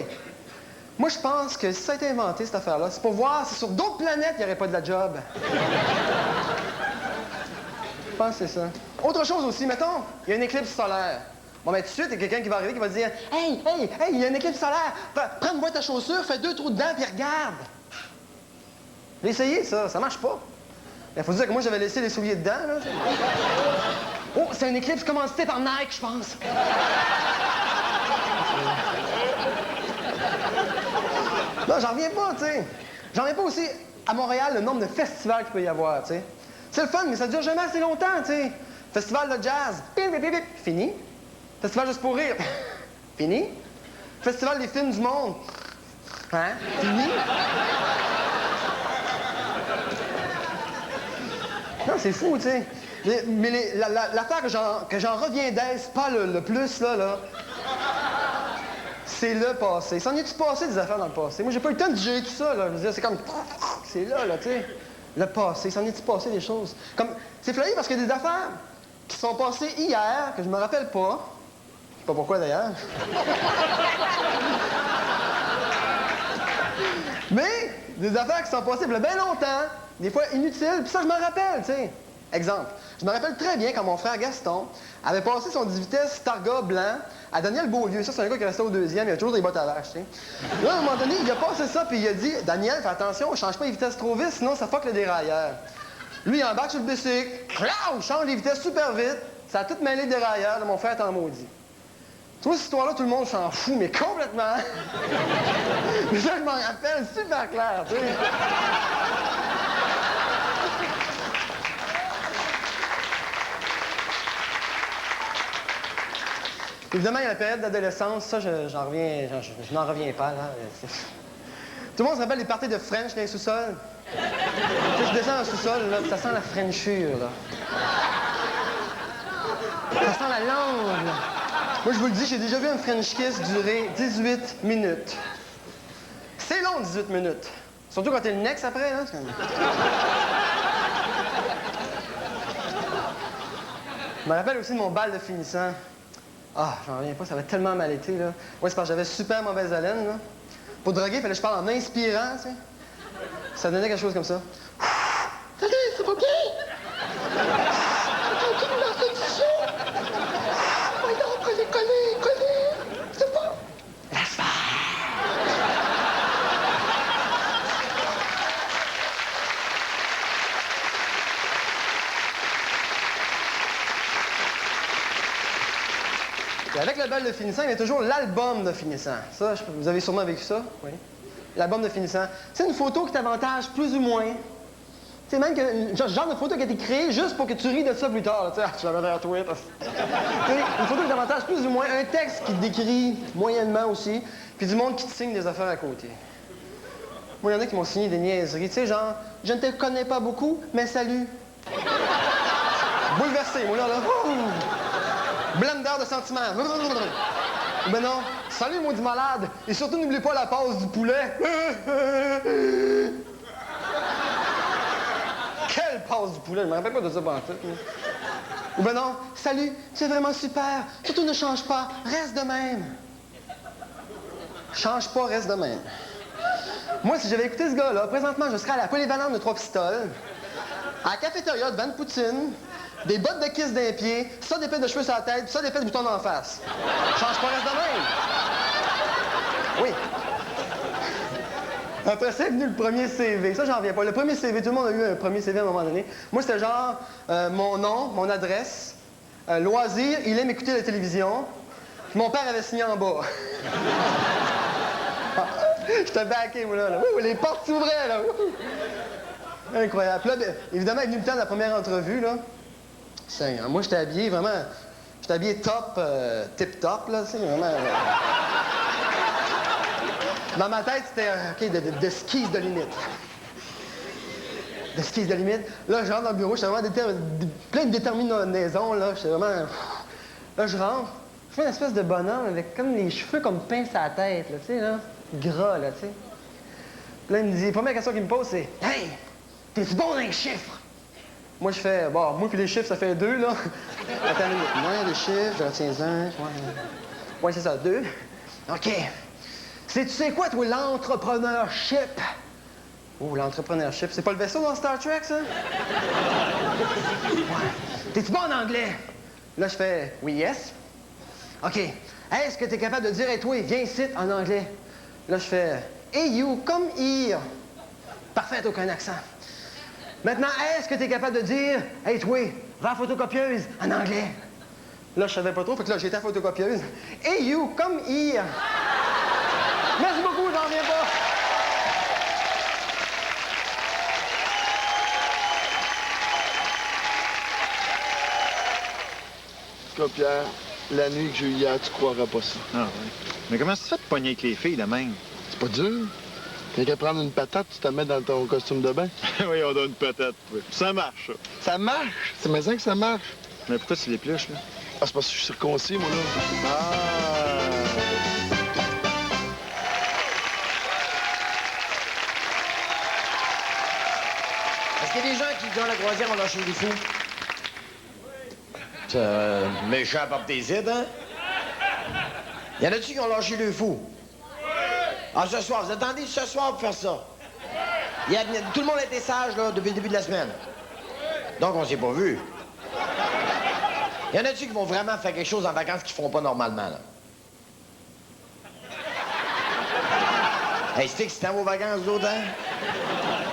Moi, je pense que si ça a été inventé, cette affaire-là, c'est pour voir si sur d'autres planètes, il n'y aurait pas de la job. Je pense que c'est ça. Autre chose aussi, mettons, il y a une éclipse solaire. Bon, ben, tout de suite, il y a quelqu'un qui va arriver qui va dire « Hey, il y a une éclipse solaire. Prends une boîte à chaussures, fais 2 trous dedans, puis regarde. » J'ai essayé, ça marche pas. Il faut dire que moi, j'avais laissé les souliers dedans, là. Oh, c'est une éclipse commanditée par Nike, je pense. Non, j'en reviens pas, tu sais. J'en reviens pas aussi, à Montréal, le nombre de festivals qu'il peut y avoir, tu sais. C'est le fun, mais ça dure jamais assez longtemps, tu sais. Festival de jazz, fini. Festival juste pour rire, fini. Festival des films du monde, hein, fini. Non, c'est fou, tu sais. Mais l'affaire que j'en reviens d'être, pas le plus, là, c'est le passé. S'en est-tu passé des affaires dans le passé? Moi, j'ai pas eu le temps de gérer tout ça, là. Je veux dire, c'est comme... C'est là, tu sais. Le passé, s'en est-tu passé des choses? Comme... C'est flyé parce qu'il y a des affaires qui sont passées hier, que je me rappelle pas. Je sais pas pourquoi, d'ailleurs. Mais des affaires qui sont passées il y a bien longtemps, des fois inutiles, puis ça, je m'en rappelle, tu sais. Exemple, je me rappelle très bien quand mon frère Gaston avait passé son 10 vitesses Targa blanc à Daniel Beaulieu. Ça, c'est un gars qui restait au 2e, il a toujours des bottes à vache, tu sais. Là, à un moment donné, il a passé ça, puis il a dit « Daniel, fais attention, change pas les vitesses trop vite, sinon ça fuck le dérailleur. » Lui, il embarque sur le bicycle, change les vitesses super vite, ça a tout mêlé le dérailleur, là, mon frère est en maudit. Tu vois, cette histoire-là, tout le monde s'en fout, mais complètement. Mais ça, je m'en rappelle super clair, tu sais. Évidemment, il y a la période d'adolescence, ça, je n'en reviens pas, là. Tout le monde se rappelle des parties de French dans les sous-sols? Tu sais, je descends dans le sous-sol, là, ça sent la Frenchure, là. Ça sent la langue, là. Moi, je vous le dis, j'ai déjà vu un French kiss durer 18 minutes. C'est long, 18 minutes. Surtout quand t'es le next après, là. Je me rappelle aussi de mon bal de finissant. Ah, j'en reviens pas, ça avait tellement mal été, là. Ouais, c'est parce que j'avais super mauvaise haleine, là. Pour droguer, il fallait que je parle en inspirant, tu sais. Ça donnait quelque chose comme ça. Salut, ça va bien? T'as entendu ma condition? Voyons, collez. C'est bon. Laisse faire. Et avec le bal de finissant, il y a toujours l'album de finissant. Ça, vous avez sûrement vécu ça, oui. L'album de finissant. C'est une photo qui t'avantage plus ou moins. C'est même que genre de photo qui a été créée juste pour que tu ris de ça plus tard. Tu sais, je l'avais un tweet. Une photo qui t'avantage plus ou moins, un texte qui te décrit moyennement aussi, puis du monde qui te signe des affaires à côté. Moi, il y en a qui m'ont signé des niaiseries. Tu sais, genre, je ne te connais pas beaucoup, mais salut. Bouleversé, moi, là. Blender de sentiments. Ben non. Salut, maudit malade. Et surtout, n'oublie pas la pause du poulet. Quelle pause du poulet? Je me rappelle pas de ça pendant tout. Ou ben non. Salut, tu es vraiment super. Surtout, ne change pas. Reste de même. Change pas, reste de même. Moi, si j'avais écouté ce gars-là, présentement, je serais à la polyvalente de 3 pistoles, à la cafétéria devant une poutine, des bottes de kiss d'un pied, ça d'épée de cheveux sur la tête, ça d'épée de bouton d'en face. Change pas, reste de même. Oui. Après ça est venu le premier CV. Ça, j'en reviens pas. Le premier CV, tout le monde a eu un premier CV à un moment donné. Moi, c'était genre mon nom, mon adresse, loisir, il aime écouter la télévision. Puis mon père avait signé en bas. J'étais backé, moi, là. Ouh, les portes s'ouvraient, là. Ouh. Incroyable. Puis là, évidemment, est venu le temps de la première entrevue, là. Moi, j'étais habillé vraiment... J'étais habillé top, tip-top, là, tu sais, vraiment... Dans ma tête, c'était, OK, de skis de limite. De skis de limite. Là, je rentre dans le bureau, j'étais vraiment plein de déterminaison, là. J'étais vraiment... Là, je rentre, je fais une espèce de bonhomme avec comme les cheveux comme pince à la tête, là, tu sais, là. Gras, là, tu sais. Puis là, il me dit, la première question qu'il me pose, c'est « Hey, t'es-tu bon dans les chiffres? » Moi, je fais, bon, moi puis les chiffres, ça fait 2, là. Attends une minute. Moi, les chiffres, je retiens un. Ouais, c'est ça, 2. OK. Tu sais quoi, toi, l'entrepreneurship? Oh, l'entrepreneurship, c'est pas le vaisseau dans Star Trek, ça? Ouais. T'es-tu bon en anglais? Là, je fais, oui, yes. OK. Est-ce que t'es capable de dire, hey, toi, viens ici, en anglais? Là, je fais, hey, you, come here. Parfait, aucun accent. Maintenant, est-ce que tu es capable de dire « Hey, toi, va à la photocopieuse » en anglais? Là, je savais pas trop, fait que là, j'étais à la photocopieuse. « Hey, you, come here! » Merci beaucoup, j'en reviens pas. En tout cas, Pierre, la nuit que j'ai eue hier, tu croiras pas ça. Ah oui. Mais comment ça te fait de pogner avec les filles de même? C'est pas dur. T'as qu'à prendre une patate, tu te mets dans ton costume de bain. Oui, on donne une patate. Oui. Ça marche, ça. Ça marche! C'est maintenant que ça marche. Mais pourquoi tu l'épluches, là? Ah, c'est parce que je suis circoncis, moi, là. Ah! Est-ce qu'il y a des gens qui, dans la croisière, ont lâché des fous? C'est méchant par tes ides, hein? Y en a-tu qui ont lâché le fou? Ah, ce soir, vous attendez ce soir pour faire ça? Tout le monde a été sage, là, depuis le début de la semaine. Donc, on s'est pas vu. Y en a-tu qui vont vraiment faire quelque chose en vacances qu'ils font pas normalement, là? Hey, c'est excitant vos vacances, vous autres, hein?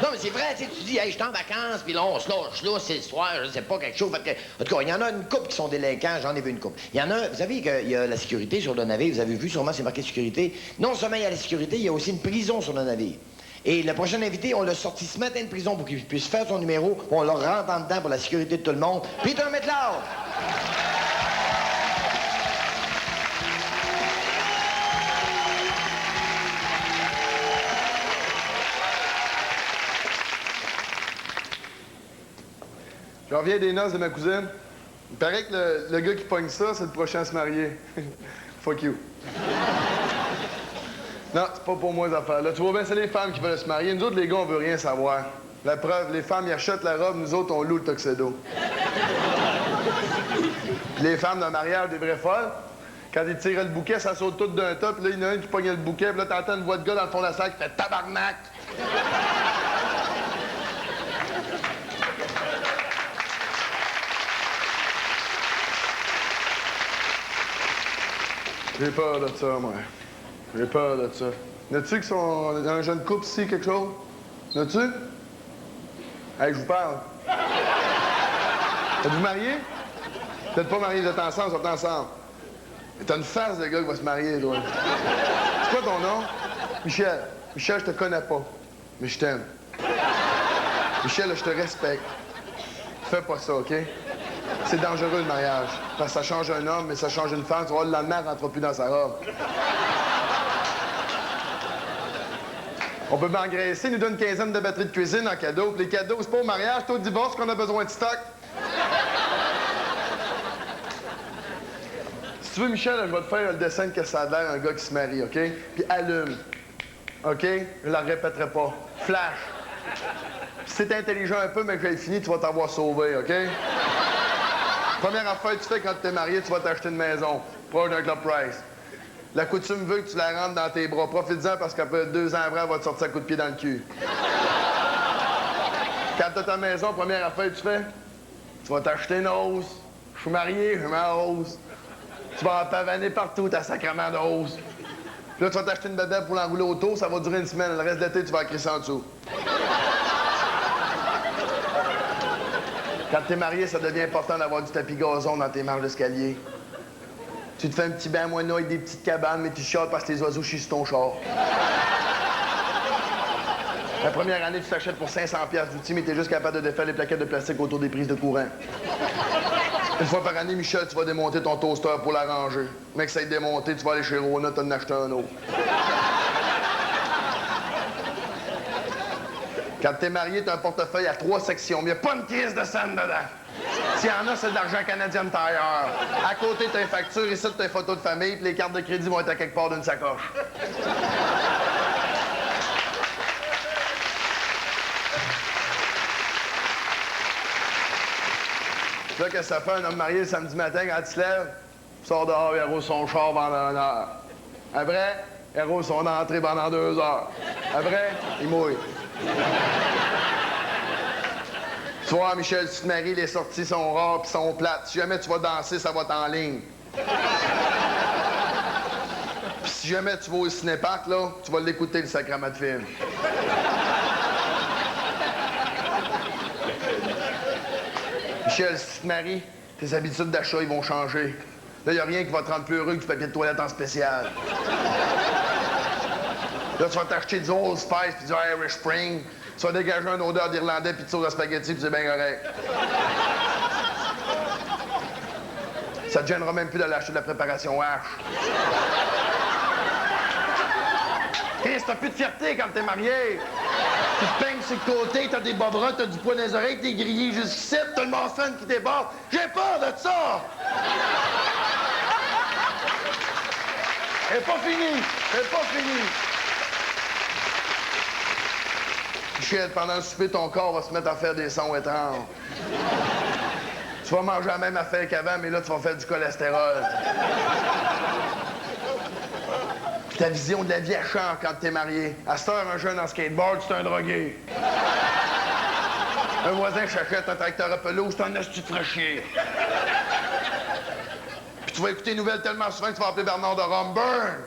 Non, mais c'est vrai, tu sais, tu dis, hey, je suis en vacances, puis là, on se lâche là, c'est le soir, je sais pas, quelque chose. Fait que, en tout cas, il y en a une couple qui sont délinquants, j'en ai vu une couple. Il y en a, vous savez qu'il y a la sécurité sur le navire, vous avez vu, sûrement, c'est marqué sécurité. Non seulement il y a la sécurité, il y a aussi une prison sur le navire. Et le prochain invité, on l'a sorti ce matin de prison pour qu'il puisse faire son numéro, on le rentre en dedans pour la sécurité de tout le monde. Peter McLeod! Je reviens des noces de ma cousine. Il paraît que le gars qui pogne ça, c'est le prochain à se marier. Fuck you. Non, c'est pas pour moi, les affaires. Là, tu vois bien, c'est les femmes qui veulent se marier. Nous autres, les gars, on veut rien savoir. La preuve, les femmes, ils achètent la robe, nous autres, on loue le tuxedo. Puis les femmes d'un mariage, des vraies folles, Quand il tirait le bouquet, ça saute tout d'un tas, puis là, il y en a un qui pognait le bouquet, puis là, t'entends une voix de gars dans le fond de la salle qui fait « Tabarnak! » J'ai peur de ça, moi. J'ai peur de ça. N'as-tu qui sont un jeune couple ici, quelque chose? N'as-tu? Hey, je vous parle. Êtes-vous mariés? Vous n'êtes pas mariés, vous êtes ensemble, vous êtes ensemble. T'as une face de gars qui va se marier, toi. C'est quoi ton nom? Michel. Michel, je te connais pas, mais je t'aime. Michel, je te respecte. Fais pas ça, OK? C'est dangereux, le mariage. Parce que ça change un homme, mais ça change une femme. Tu vois, le lendemain, elle rentre plus dans sa robe. On peut m'engraisser, nous donne une quinzaine de batteries de cuisine en cadeau. Puis les cadeaux, c'est pas au mariage, c'est au divorce qu'on a besoin de stock. Si tu veux, Michel, je vais te faire le dessin de que ça a l'air un gars qui se marie, OK? Puis allume. OK? Je la répéterai pas. Flash. Si t'es intelligent un peu, mais que j'ai fini, tu vas t'avoir sauvé, OK? Première affaire que tu fais quand t'es marié, tu vas t'acheter une maison. Proche d'un Club Price. La coutume veut que tu la rentres dans tes bras. Profite-en parce qu'après 2 ans après, elle va te sortir un coup de pied dans le cul. Quand t'as ta maison, première affaire que tu fais, tu vas t'acheter une hausse. Je suis marié, j'ai ma hausse. Tu vas en pavaner partout, ta sacrement de hausse. Puis là, tu vas t'acheter une bébête pour l'enrouler autour, ça va durer une semaine. Le reste de l'été, tu vas en crisser en dessous. Quand t'es marié, ça devient important d'avoir du tapis gazon dans tes marches d'escalier. Tu te fais un petit bain moineau avec des petites cabanes, mais tu chiales parce que les oiseaux chient sur ton char. La première année, tu t'achètes pour 500$ d'outils, mais t'es juste capable de défaire les plaquettes de plastique autour des prises de courant. Une fois par année, Michel, tu vas démonter ton toaster pour l'arranger. Mec, ça est démonté, tu vas aller chez Rona, t'en acheter un autre. Quand t'es marié, t'as un portefeuille à 3 sections, mais y a pas une crise de scène dedans. S'il y en a, c'est de l'argent canadien tailleur. À côté, t'as une facture, ici, t'as une photo de famille, puis les cartes de crédit vont être à quelque part d'une sacoche. Là, qu'est-ce que ça fait, un homme marié le samedi matin, quand il se lève, il sort dehors, il arrose son char pendant 1 heure. Après, il arrose son entrée pendant 2 heures. Après, il mouille. Tu vois, Michel, si tu te maries, les sorties sont rares pis sont plates. Si jamais tu vas danser, ça va être en ligne. Pis si jamais tu vas au cinépark, là, tu vas l'écouter, le sacrament de film. Michel, si tu te maries, tes habitudes d'achat, ils vont changer. Là, y a rien qui va te rendre plus heureux que du papier de toilette en spécial. Là, tu vas t'acheter du Old Spice puis du Irish Spring. Tu vas dégager une odeur d'Irlandais puis de sauce à spaghetti puis c'est bien correct. Ça te gênera même plus d'aller acheter de la préparation H. Chris, t'as plus de fierté quand t'es marié. Tu te peignes sur le côté, t'as des bas bras, t'as du poids dans les oreilles, t'es grillé jusqu'ici, t'as le morphine qui déborde. J'ai peur de ça! C'est pas fini! C'est pas fini! Michel, pendant le souper, ton corps va se mettre à faire des sons étranges. Tu vas manger la même affaire qu'avant, mais là, tu vas faire du cholestérol. Puis ta vision de la vie, elle change quand t'es marié. À cette heure, un jeune en skateboard, c'est un drogué. Un voisin s'achète un tracteur à pelouse, c'est un esti de fraîchier. Puis tu vas écouter les nouvelles tellement souvent que tu vas appeler Bernard de Rome. Burn!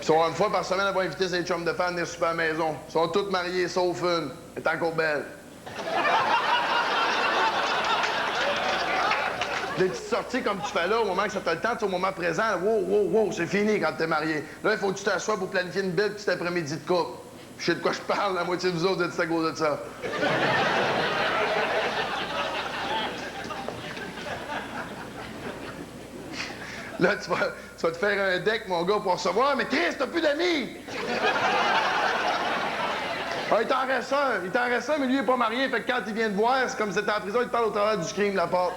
Ils sont une fois par semaine, elle va inviter ses chums de fans à venir souper à la maison. Ils sont tous mariés, sauf une. Elle est encore belle. Des petites sorties comme tu fais là, au moment que ça fait le temps, au moment présent, wow, c'est fini quand t'es marié. Là, il faut que tu t'assoies pour planifier une belle petite après-midi de couple. Je sais de quoi je parle, la moitié de vous autres êtes à cause de ça. Là, tu vas te faire un deck, mon gars, pour recevoir, mais Chris, t'as plus d'amis! Ah, il t'en reste un, mais lui, il est pas marié, fait que quand il vient te voir, c'est comme si c'était en prison, il te parle au travers du scream, la porte.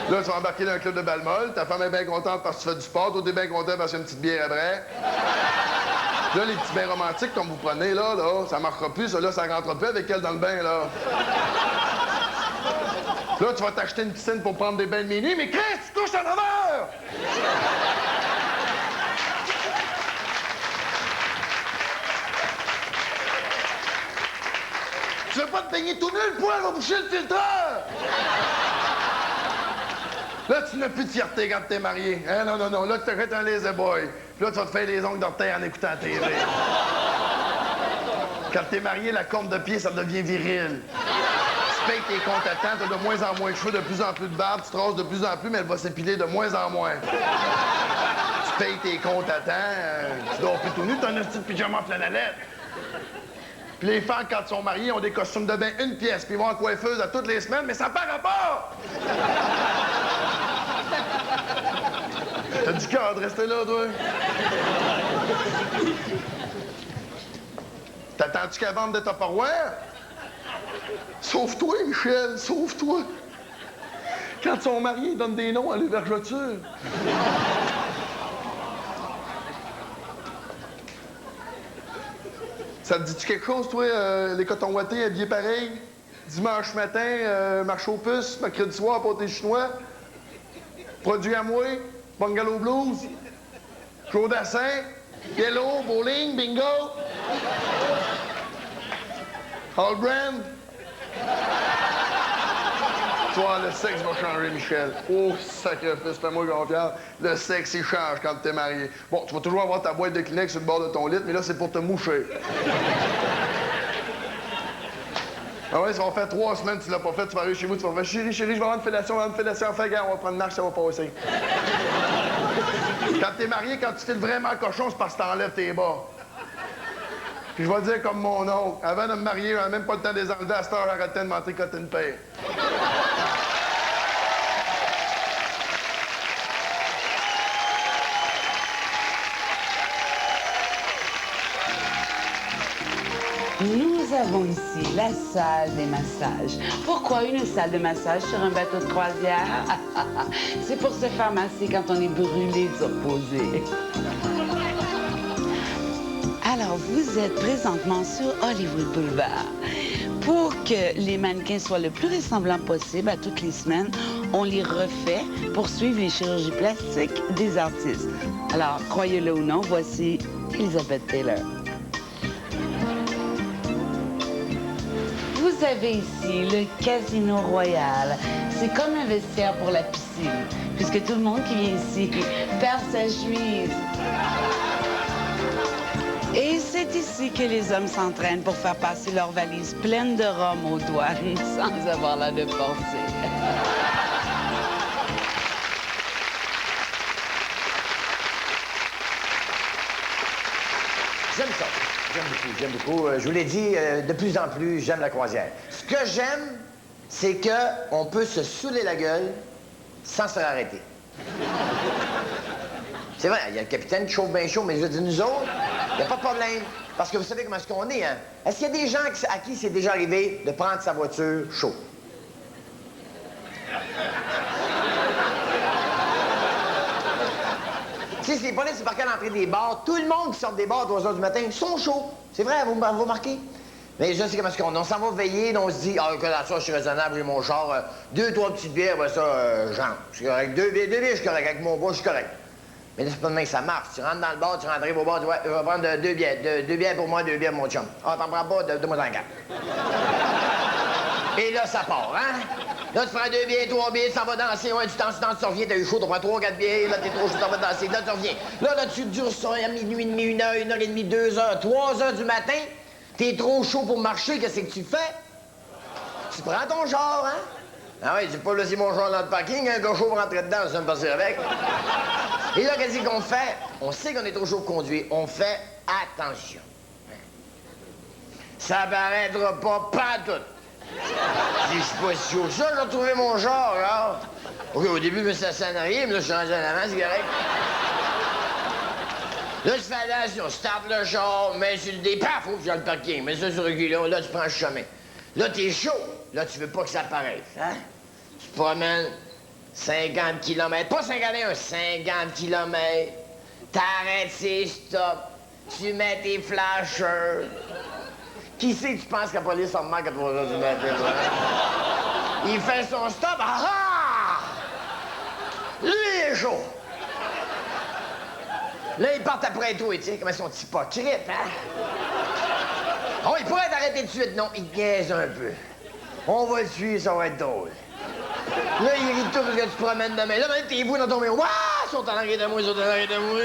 Là, tu vas embarquer dans un club de balle molle, ta femme est bien contente parce que tu fais du sport, toi, t'es bien content parce qu'il y a une petite bière après. Là, les petits bains romantiques comme vous prenez, là, ça marchera plus. Ça, là, ça rentrera plus avec elle dans le bain, là. Là, tu vas t'acheter une piscine pour prendre des bains de minuit, mais Chris, tu couches à 9 heures! Tu veux pas te baigner tout nu, le poil va boucher le filtreur! Là, tu n'as plus de fierté quand t'es marié. Hein? Non, non, non. Là, tu t'arrêtes un lazy boy. Puis là, tu vas te faire les ongles d'orteil en écoutant la TV. Quand t'es marié, la corne de pied, ça devient viril. Tu payes tes comptes à temps, t'as de moins en moins de cheveux, de plus en plus de barbe, tu te rases de plus en plus, mais elle va s'épiler de moins en moins. Tu payes tes comptes à temps, tu dors plus tout nu, t'as un petit pyjama flanellette. Puis les femmes, quand ils sont mariés, ont des costumes de bain une pièce, puis ils vont en coiffeuse à toutes les semaines, mais ça n'a pas rapport! T'as du cœur de rester là, toi? T'attends-tu qu'elle vende de Tupperware? Sauve-toi, Michel, sauve-toi! Quand ils sont mariés, ils donnent des noms à l'ouverture. Ça te dit-tu quelque chose, toi, les cotons ouatés habillés pareil? Dimanche matin, marche aux puces, mercredi soir, pâté chinois. Produit à moi, Bungalow Blues, Claude Dassin, Yellow, Bowling, Bingo. All Brand. Tu vois, le sexe va changer, Michel. Oh, sacrifice, fais-moi confiance. Le sexe, il change quand t'es marié. Bon, tu vas toujours avoir ta boîte de Kleenex sur le bord de ton lit, mais là, c'est pour te moucher. Ah ouais, ça va faire 3 semaines que tu l'as pas fait, tu vas arriver chez vous, tu vas faire chérie, je vais avoir une fellation, enfin, gars, on va prendre une marche, ça va passer. Quand t'es marié, quand tu files vraiment cochon, c'est parce que t'enlèves tes bas. Puis je vais dire comme mon oncle, avant de me marier, j'avais même pas le temps de les enlever, à cette heure, j'arrêtais de m'entricoter une paire. Nous avons ici la salle des massages. Pourquoi une salle de massage sur un bateau de croisière? C'est pour se faire masser quand on est brûlé de s'opposer. Alors, vous êtes présentement sur Hollywood Boulevard. Pour que les mannequins soient le plus ressemblants possible à toutes les semaines, on les refait pour suivre les chirurgies plastiques des artistes. Alors, croyez-le ou non, voici Elizabeth Taylor. Vous avez ici le Casino Royal. C'est comme un vestiaire pour la piscine, puisque tout le monde qui vient ici perd sa chemise. Et c'est ici que les hommes s'entraînent pour faire passer leurs valises pleines de rhum aux douanes sans avoir l'air de forcer. J'aime ça. J'aime beaucoup. Je vous l'ai dit, de plus en plus, j'aime la croisière. Ce que j'aime, c'est qu'on peut se saouler la gueule sans se faire arrêter. C'est vrai, il y a le capitaine qui chauffe bien chaud, mais je veux dire, nous autres, il n'y a pas de problème. Parce que vous savez comment est-ce qu'on est, hein? Est-ce qu'il y a des gens à qui c'est déjà arrivé de prendre sa voiture chaud? Tu sais, si les polices débarquent à l'entrée des bars, tout le monde qui sort des bars à 3 h du matin sont chauds. C'est vrai, vous remarquez? Mais je sais comment est-ce qu'on s'en va veiller, on se dit, ah, que là, ça, je suis raisonnable, j'ai mon char, 2, 3 petites bières, ben ça, genre, je suis correct. 2 bières, je suis correct. Avec mon bois, je suis correct. Mais là, c'est pas de même que ça marche. Tu rentres dans le bar, tu rentres au bar, tu vois, je vais prendre 2 bières. 2 bières pour moi, 2 bières pour mon chum. Ah, t'en prends pas, donne-moi un gars. Et là, ça part, hein? Là, tu prends 2 bières, 3 bières, tu t'en vas danser, ouais, tu danses, tu reviens, t'as eu chaud, tu prends 3, 4 bières, là, t'es trop chaud, tu t'en vas danser, là, tu reviens. Là, tu dures ça à minuit et demi, 1 heure, 1 heure et demie, 2 heures, 3 heures du matin, t'es trop chaud pour marcher, qu'est-ce que tu fais? Tu prends ton char, hein? Ah oui, j'ai pas laissé mon char dans le parking, un gars chaud pour rentrer dedans, ça me passer avec. Et là, qu'est-ce qu'on fait? On sait qu'on est trop chaud pour conduire, on fait attention. Ça paraîtra pas pantoute. Si je suis pas si chaud que ça, j'ai retrouvé mon char, là. OK, au début, je me suis assis en arrière, mais là, je suis rendu en avant, c'est correct. Là, tu fais attention, starte le char, mets sur le dé, paf, faut que j'ai le parking. Mets ça sur le reculon, là, tu prends le chemin. Là, t'es chaud. Là, tu veux pas que ça paraisse, hein? Tu te promènes 50 km, pas 51, 50 km. T'arrêtes, c'est stop. Tu mets tes flashers. Qui c'est que tu penses que la police en manque à 3 heures du matin? Il fait son stop. Ah ah! Lui, il est chaud. Là, ils partent après toi, tu sais, comme ils sont hypocrites, hein? Oh, il pourrait t'arrêter de suite. Non, il niaise un peu. On va le suivre, ça va être drôle. Là, il rit tout parce que tu te promènes demain. Là, t'es vous dans ton mur. Waouh! Ils sont en arrière de moi, ils sont en arrière de moi.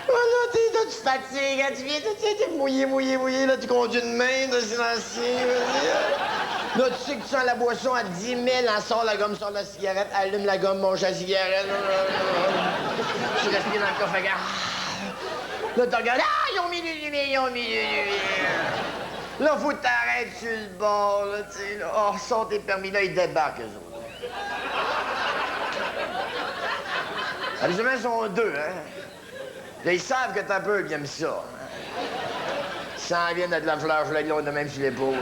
Voilà, tu fatigues, hein, tu viens, t'es mouillé. Là, tu conduis une main, de silencieux. Là, tu sais que tu sens la boisson à 10 000, en sort la gomme, sort la cigarette, allume la gomme, mange la cigarette. Tu respires dans le coffre à gare. Là, tu regardes, ah, ils ont mis du lumière. Là, faut que t'arrêtes sur le bord, là, tu sais, là. Oh, sors tes permis, là, ils débarquent, eux autres. Habituellement, ils sont 2, hein. Là, ils savent que t'as peur, ils aiment ça. Hein? Ils s'en viennent avec de la fleur, ils l'ont de même sur l'épaule.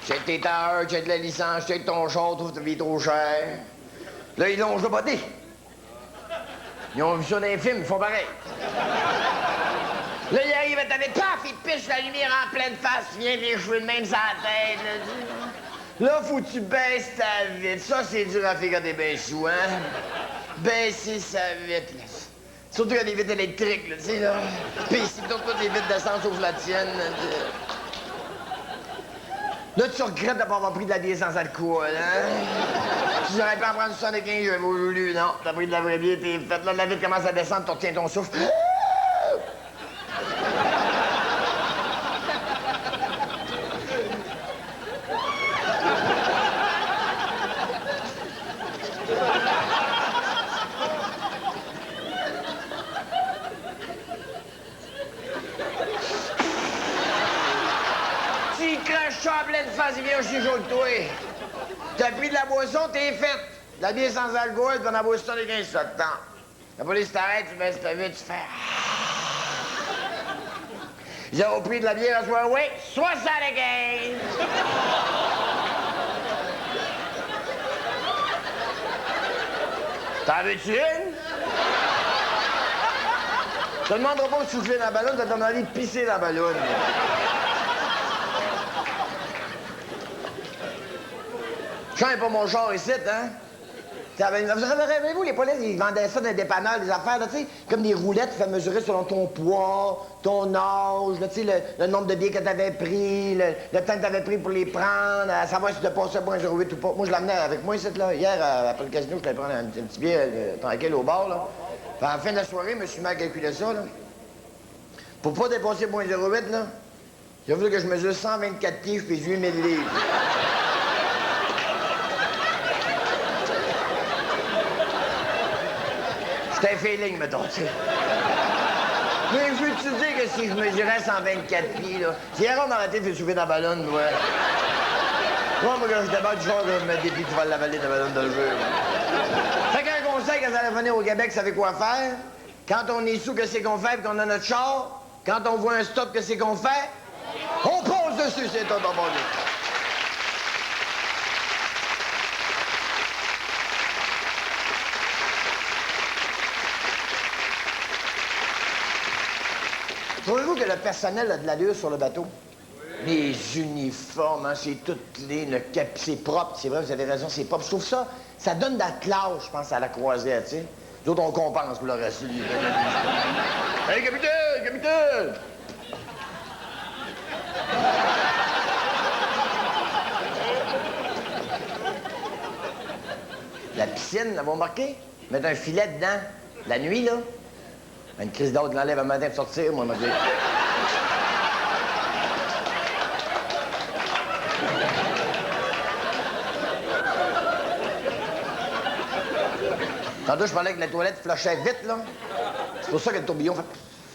Check tes tailleurs, check la licence, check ton char, trouve ta vie trop chère. Là, ils l'ont joboté. Ils ont vu ça dans les films, ils font pareil. Là, il arrive à ta vite, paf, il piche la lumière en pleine face, il vient les cheveux de même sur la tête. Là, faut que tu baisses ta vitre. Ça, c'est dur à faire quand t'es bien sous, hein? Baisser sa vitre, là. Surtout quand des vitres électriques, là, tu sais, là. Puis si toutes les vitres d'essence sauf la tienne. Là, tu regrettes de pas avoir pris de la bière sans alcool, hein? Tu aurais pu en prendre 75, j'avais voulu. Non, t'as pris de la vraie bière, t'es faite. Là, la vitre commence à descendre, tu retiens ton souffle. En pleine face, il vient aussi chaud de toi. T'as pris de la boisson, t'es faite. De la bière sans alcool, puis on a beau se donner 15 ça de temps. La police t'arrête, tu baisses ta vie, tu fais... Ils ont pris de la bière à soir, oui, 75. T'en veux-tu une? Je te demanderas pas de souffler dans la ballonne, t'as demandé de pisser dans la ballonne. Je change pas mon char ici, hein? Vous rappelez-vous, les polices, ils vendaient ça dans les dépanneurs, des affaires, là, tu sais, comme des roulettes, tu fais mesurer selon ton poids, ton âge, là, tu sais, le nombre de billets que t'avais pris, le temps que t'avais pris pour les prendre, à savoir si tu passais pas un 08 ou pas. Moi, je l'amenais avec moi ici, là. Hier, après le casino, je t'allais prendre un petit billet tranquille au bar, là. Puis à la fin de la soirée, je me suis mal calculé ça, là. Pour pas dépasser moins 08, là, il a fallu que je mesure 124 pieds, je pèse 8000 livres. C'était un feeling, mettons, tu sais. Mais je veux te dire que si je mesurais 124 pieds, là, c'est rare dans la tête de soulever dans la ballonne, ouais. Moi, quand je débarque du genre, je me mets des pieds pour la vallée de la ballonne de jeu. Fait qu'un conseil, quand ça allait venir au Québec, vous savez quoi faire? Quand on est sous, que c'est qu'on fait, puis qu'on a notre char, quand on voit un stop, que c'est qu'on fait? On pose dessus, c'est tout dans mon lit. Trouvez-vous que le personnel a de l'allure sur le bateau? Oui. Les uniformes, hein, c'est tout clean, c'est propre, c'est vrai, vous avez raison, c'est propre. Je trouve ça, ça donne de la classe, je pense, à la croisière, tu sais. Nous autres, on compense pour le reste. Hey, capitaine, capitaine! La piscine, là, vous remarquez? Mettre un filet dedans, la nuit, là. Une crise d'autre l'enlève un matin pour sortir, moi, je me dis. Tantôt, je parlais que la toilette flashait vite, là. C'est pour ça que le tourbillon fait...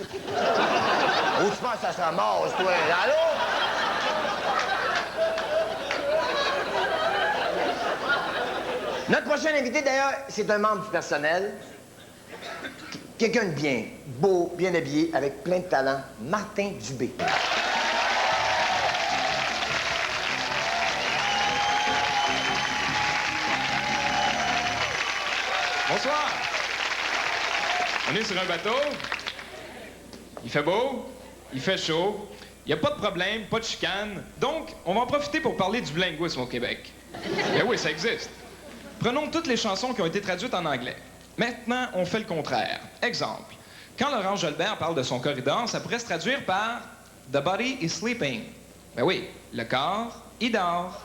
Où tu penses que ça sera mort, toi? Allô? Notre prochain invité, d'ailleurs, c'est un membre du personnel. Quelqu'un de bien, beau, bien habillé, avec plein de talent, Martin Dubé. Bonsoir. On est sur un bateau. Il fait beau, il fait chaud, il n'y a pas de problème, pas de chicane. Donc, on va en profiter pour parler du bilinguisme au Québec. Ben oui, ça existe. Prenons toutes les chansons qui ont été traduites en anglais. Maintenant, on fait le contraire. Exemple, quand Laurent Jalbert parle de son corridor, ça pourrait se traduire par « The body is sleeping ». Ben oui, le corps, il dort.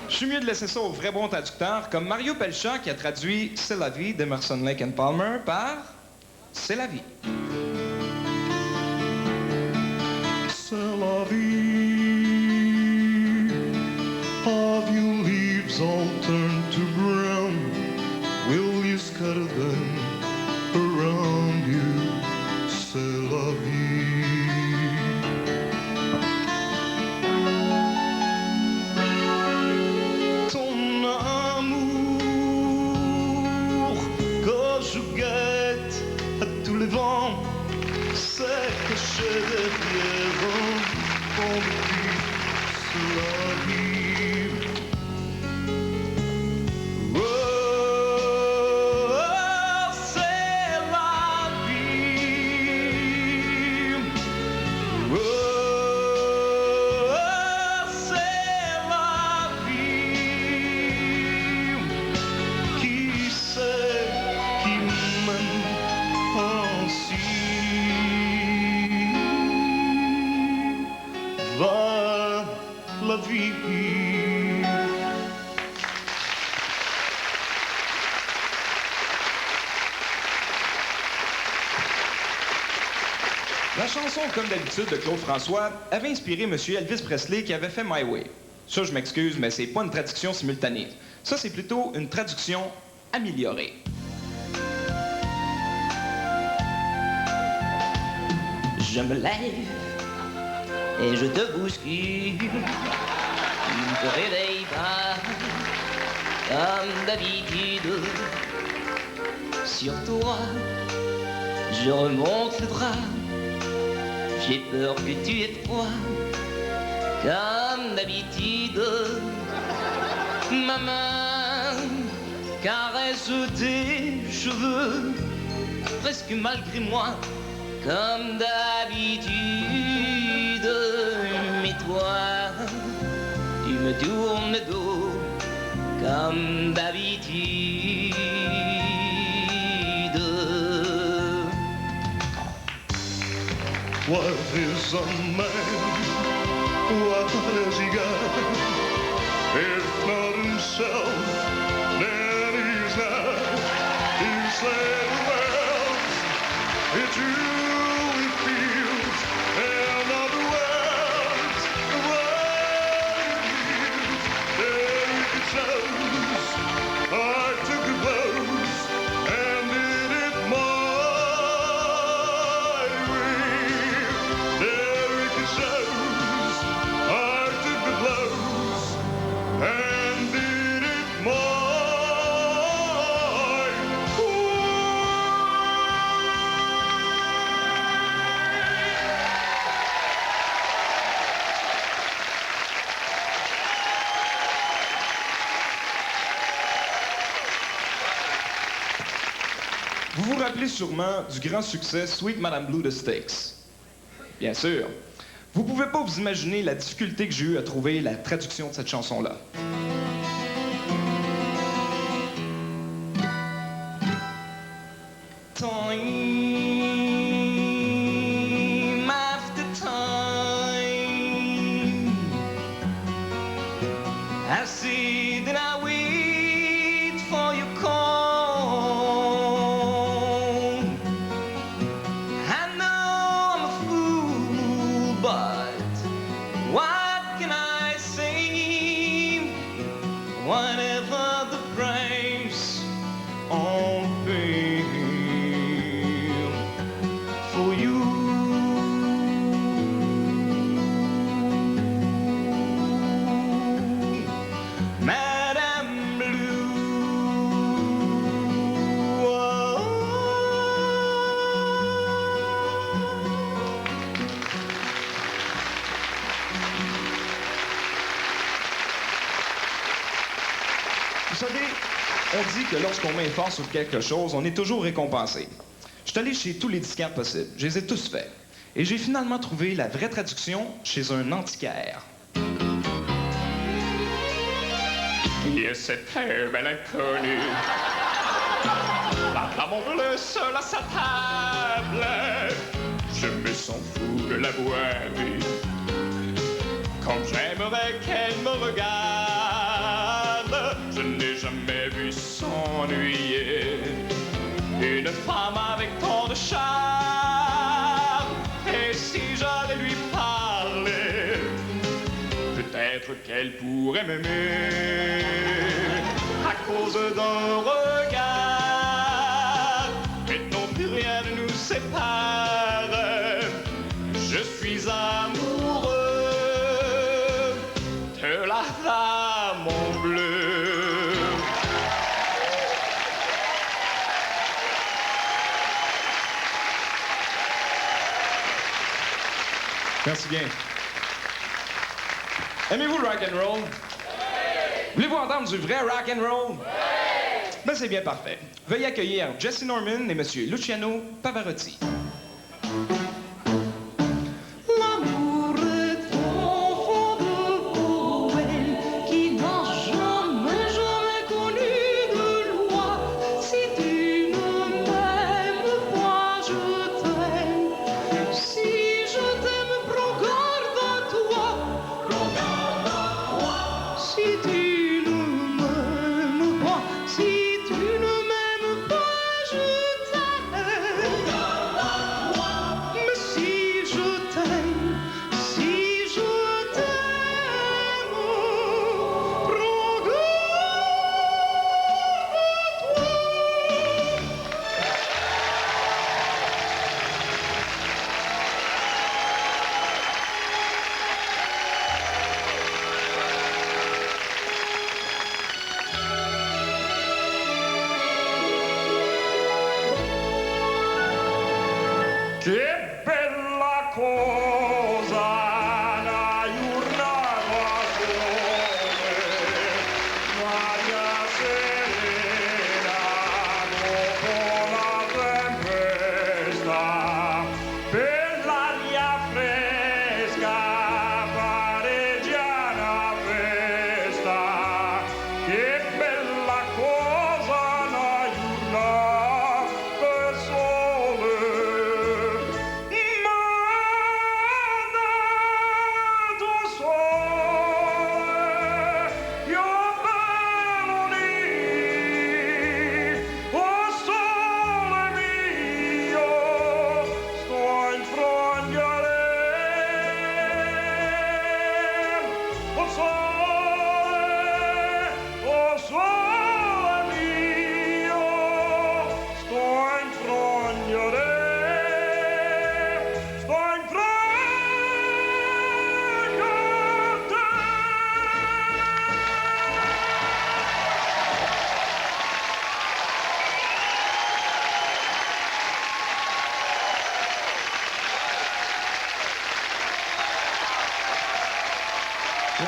Je suis mieux de laisser ça au vrai bon traducteur, comme Mario Pelcha qui a traduit « C'est la vie » d'Emerson, Lake and Palmer par « C'est la vie ». C'est la vie. Have your leaves all turned to brown? Will you scatter them around you? C'est la vie. Ton amour que je guette à tous les vents, c'est caché derrière un pont de pluie. C'est la vie. Oh, c'est la vie. Oh, c'est la vie. Qui c'est qui m'aime ainsi? Va la vie. La chanson, comme d'habitude, de Claude François avait inspiré M. Elvis Presley qui avait fait My Way. Ça, je m'excuse, mais c'est pas une traduction simultanée. Ça, c'est plutôt une traduction améliorée. Je me lève et je te bouscule. Tu ne te réveilles pas comme d'habitude. Sur toi, je remonte le drap. J'ai peur que tu aies froid comme d'habitude. Ma main caresse tes cheveux, presque malgré moi, comme d'habitude. Mais toi, tu me tournes le dos, comme d'habitude. What is a man? What has he got? If not himself, then he's not. You say the world, it truly feels, and not the words, the words there it shows. I took the blows and did it my way. There it shows. I took the blows and did it my way. Vous vous rappelez sûrement du grand succès Sweet Madame Blue de Styx. Bien sûr. Vous pouvez pas vous imaginer la difficulté que j'ai eue à trouver la traduction de cette chanson-là. Time after time, I sit and I wait for your call. I know I'm a fool, but what can I say? On dit que lorsqu'on met fort sur quelque chose, on est toujours récompensé. Je suis allé chez tous les disquaires possibles. Je les ai tous faits. Et j'ai finalement trouvé la vraie traduction chez un antiquaire. Et c'était bel inconnu. La femme bleue seule à sa table. Je me sens fou de la voir. Comme j'aimerais qu'elle me regarde, je n'ai jamais vu s'ennuyer. Une femme avec tant de charme. Et si j'allais lui parler, peut-être qu'elle pourrait m'aimer à cause d'un regard. Mais non, plus rien ne nous sépare. Je suis amoureux de la femme en bleu. Merci bien. Aimez-vous le rock and roll? Voulez-vous entendre du vrai rock and roll? Ben c'est bien parfait. Veuillez accueillir Jesse Norman et Monsieur Luciano Pavarotti. L'amour est enfant de poète qui n'a jamais, jamais connu de loi. Si tu ne m'aimes pas, je t'aime. Si je t'aime, prends garde à toi. Prends garde à toi. Si tu ne m'aimes pas, si tu ne m'aimes pas, je t'aime. Prends garde à toi. Mais si je t'aime, si je t'aime, prends garde à toi. Che bella cosa la giornata sole, l'aria serena dopo la tempesta, per l'aria fresca pareggiana festa. Che bella cosa la giornata sole.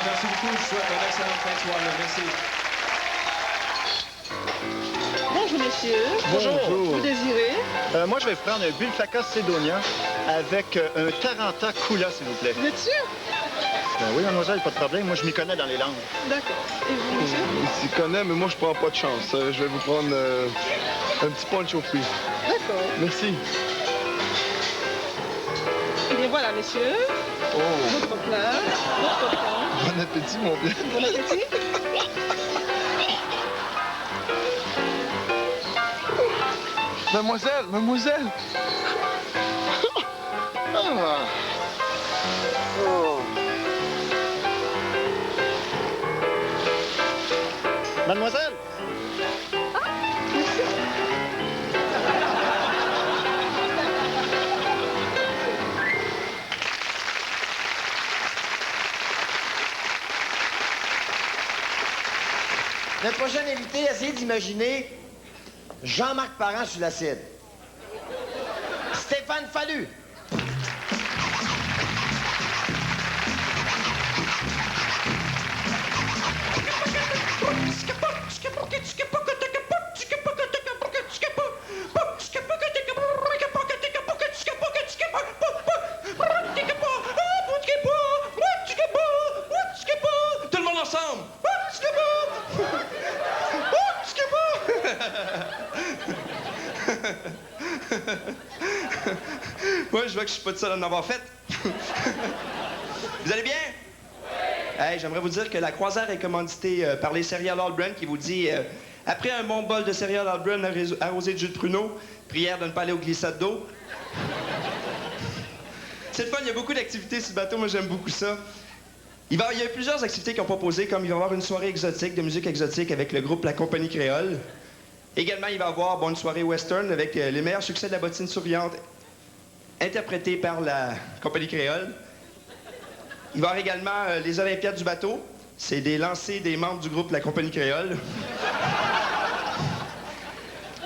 Merci beaucoup. Je souhaite une excellente fin de soirée. Merci. Bonjour, messieurs. Bonjour. Vous désirez? Moi, je vais vous prendre un Bulfacca Sedonia avec un Taranta Kula, s'il vous plaît. Vous êtes sûr? Ben oui, mademoiselle, pas de problème. Moi, je m'y connais dans les langues. D'accord. Et vous, monsieur? Il s'y connaît, mais moi, je prends pas de chance. Je vais vous prendre un petit punch aux fruits. D'accord. Merci. Eh bien, voilà, messieurs. Oh. Votre plat, votre pain. Bon appétit, mon bien. Bon appétit. Mademoiselle, mademoiselle. Ah. Oh. Mademoiselle! Notre prochain invité, essayez d'imaginer Jean-Marc Parent sur l'acide. Stéphane Fallu. Moi, je vois que je suis pas tout seul à en avoir fait. Vous allez bien? Hey, j'aimerais vous dire que la croisière est commanditée par les céréales All-Brand qui vous dit après un bon bol de céréales All-Brand arrosé de jus de pruneau, prière de ne pas aller aux glissades d'eau. C'est le fun, il y a beaucoup d'activités sur le bateau, moi j'aime beaucoup ça. Il y a plusieurs activités qui ont proposées, comme il va y avoir une soirée exotique, de musique exotique avec le groupe La Compagnie Créole. Également, il va y avoir une soirée western avec les meilleurs succès de la bottine souriante, interprétés par la Compagnie Créole. Il va y avoir également les Olympiades du bateau. C'est des lancers des membres du groupe La Compagnie Créole.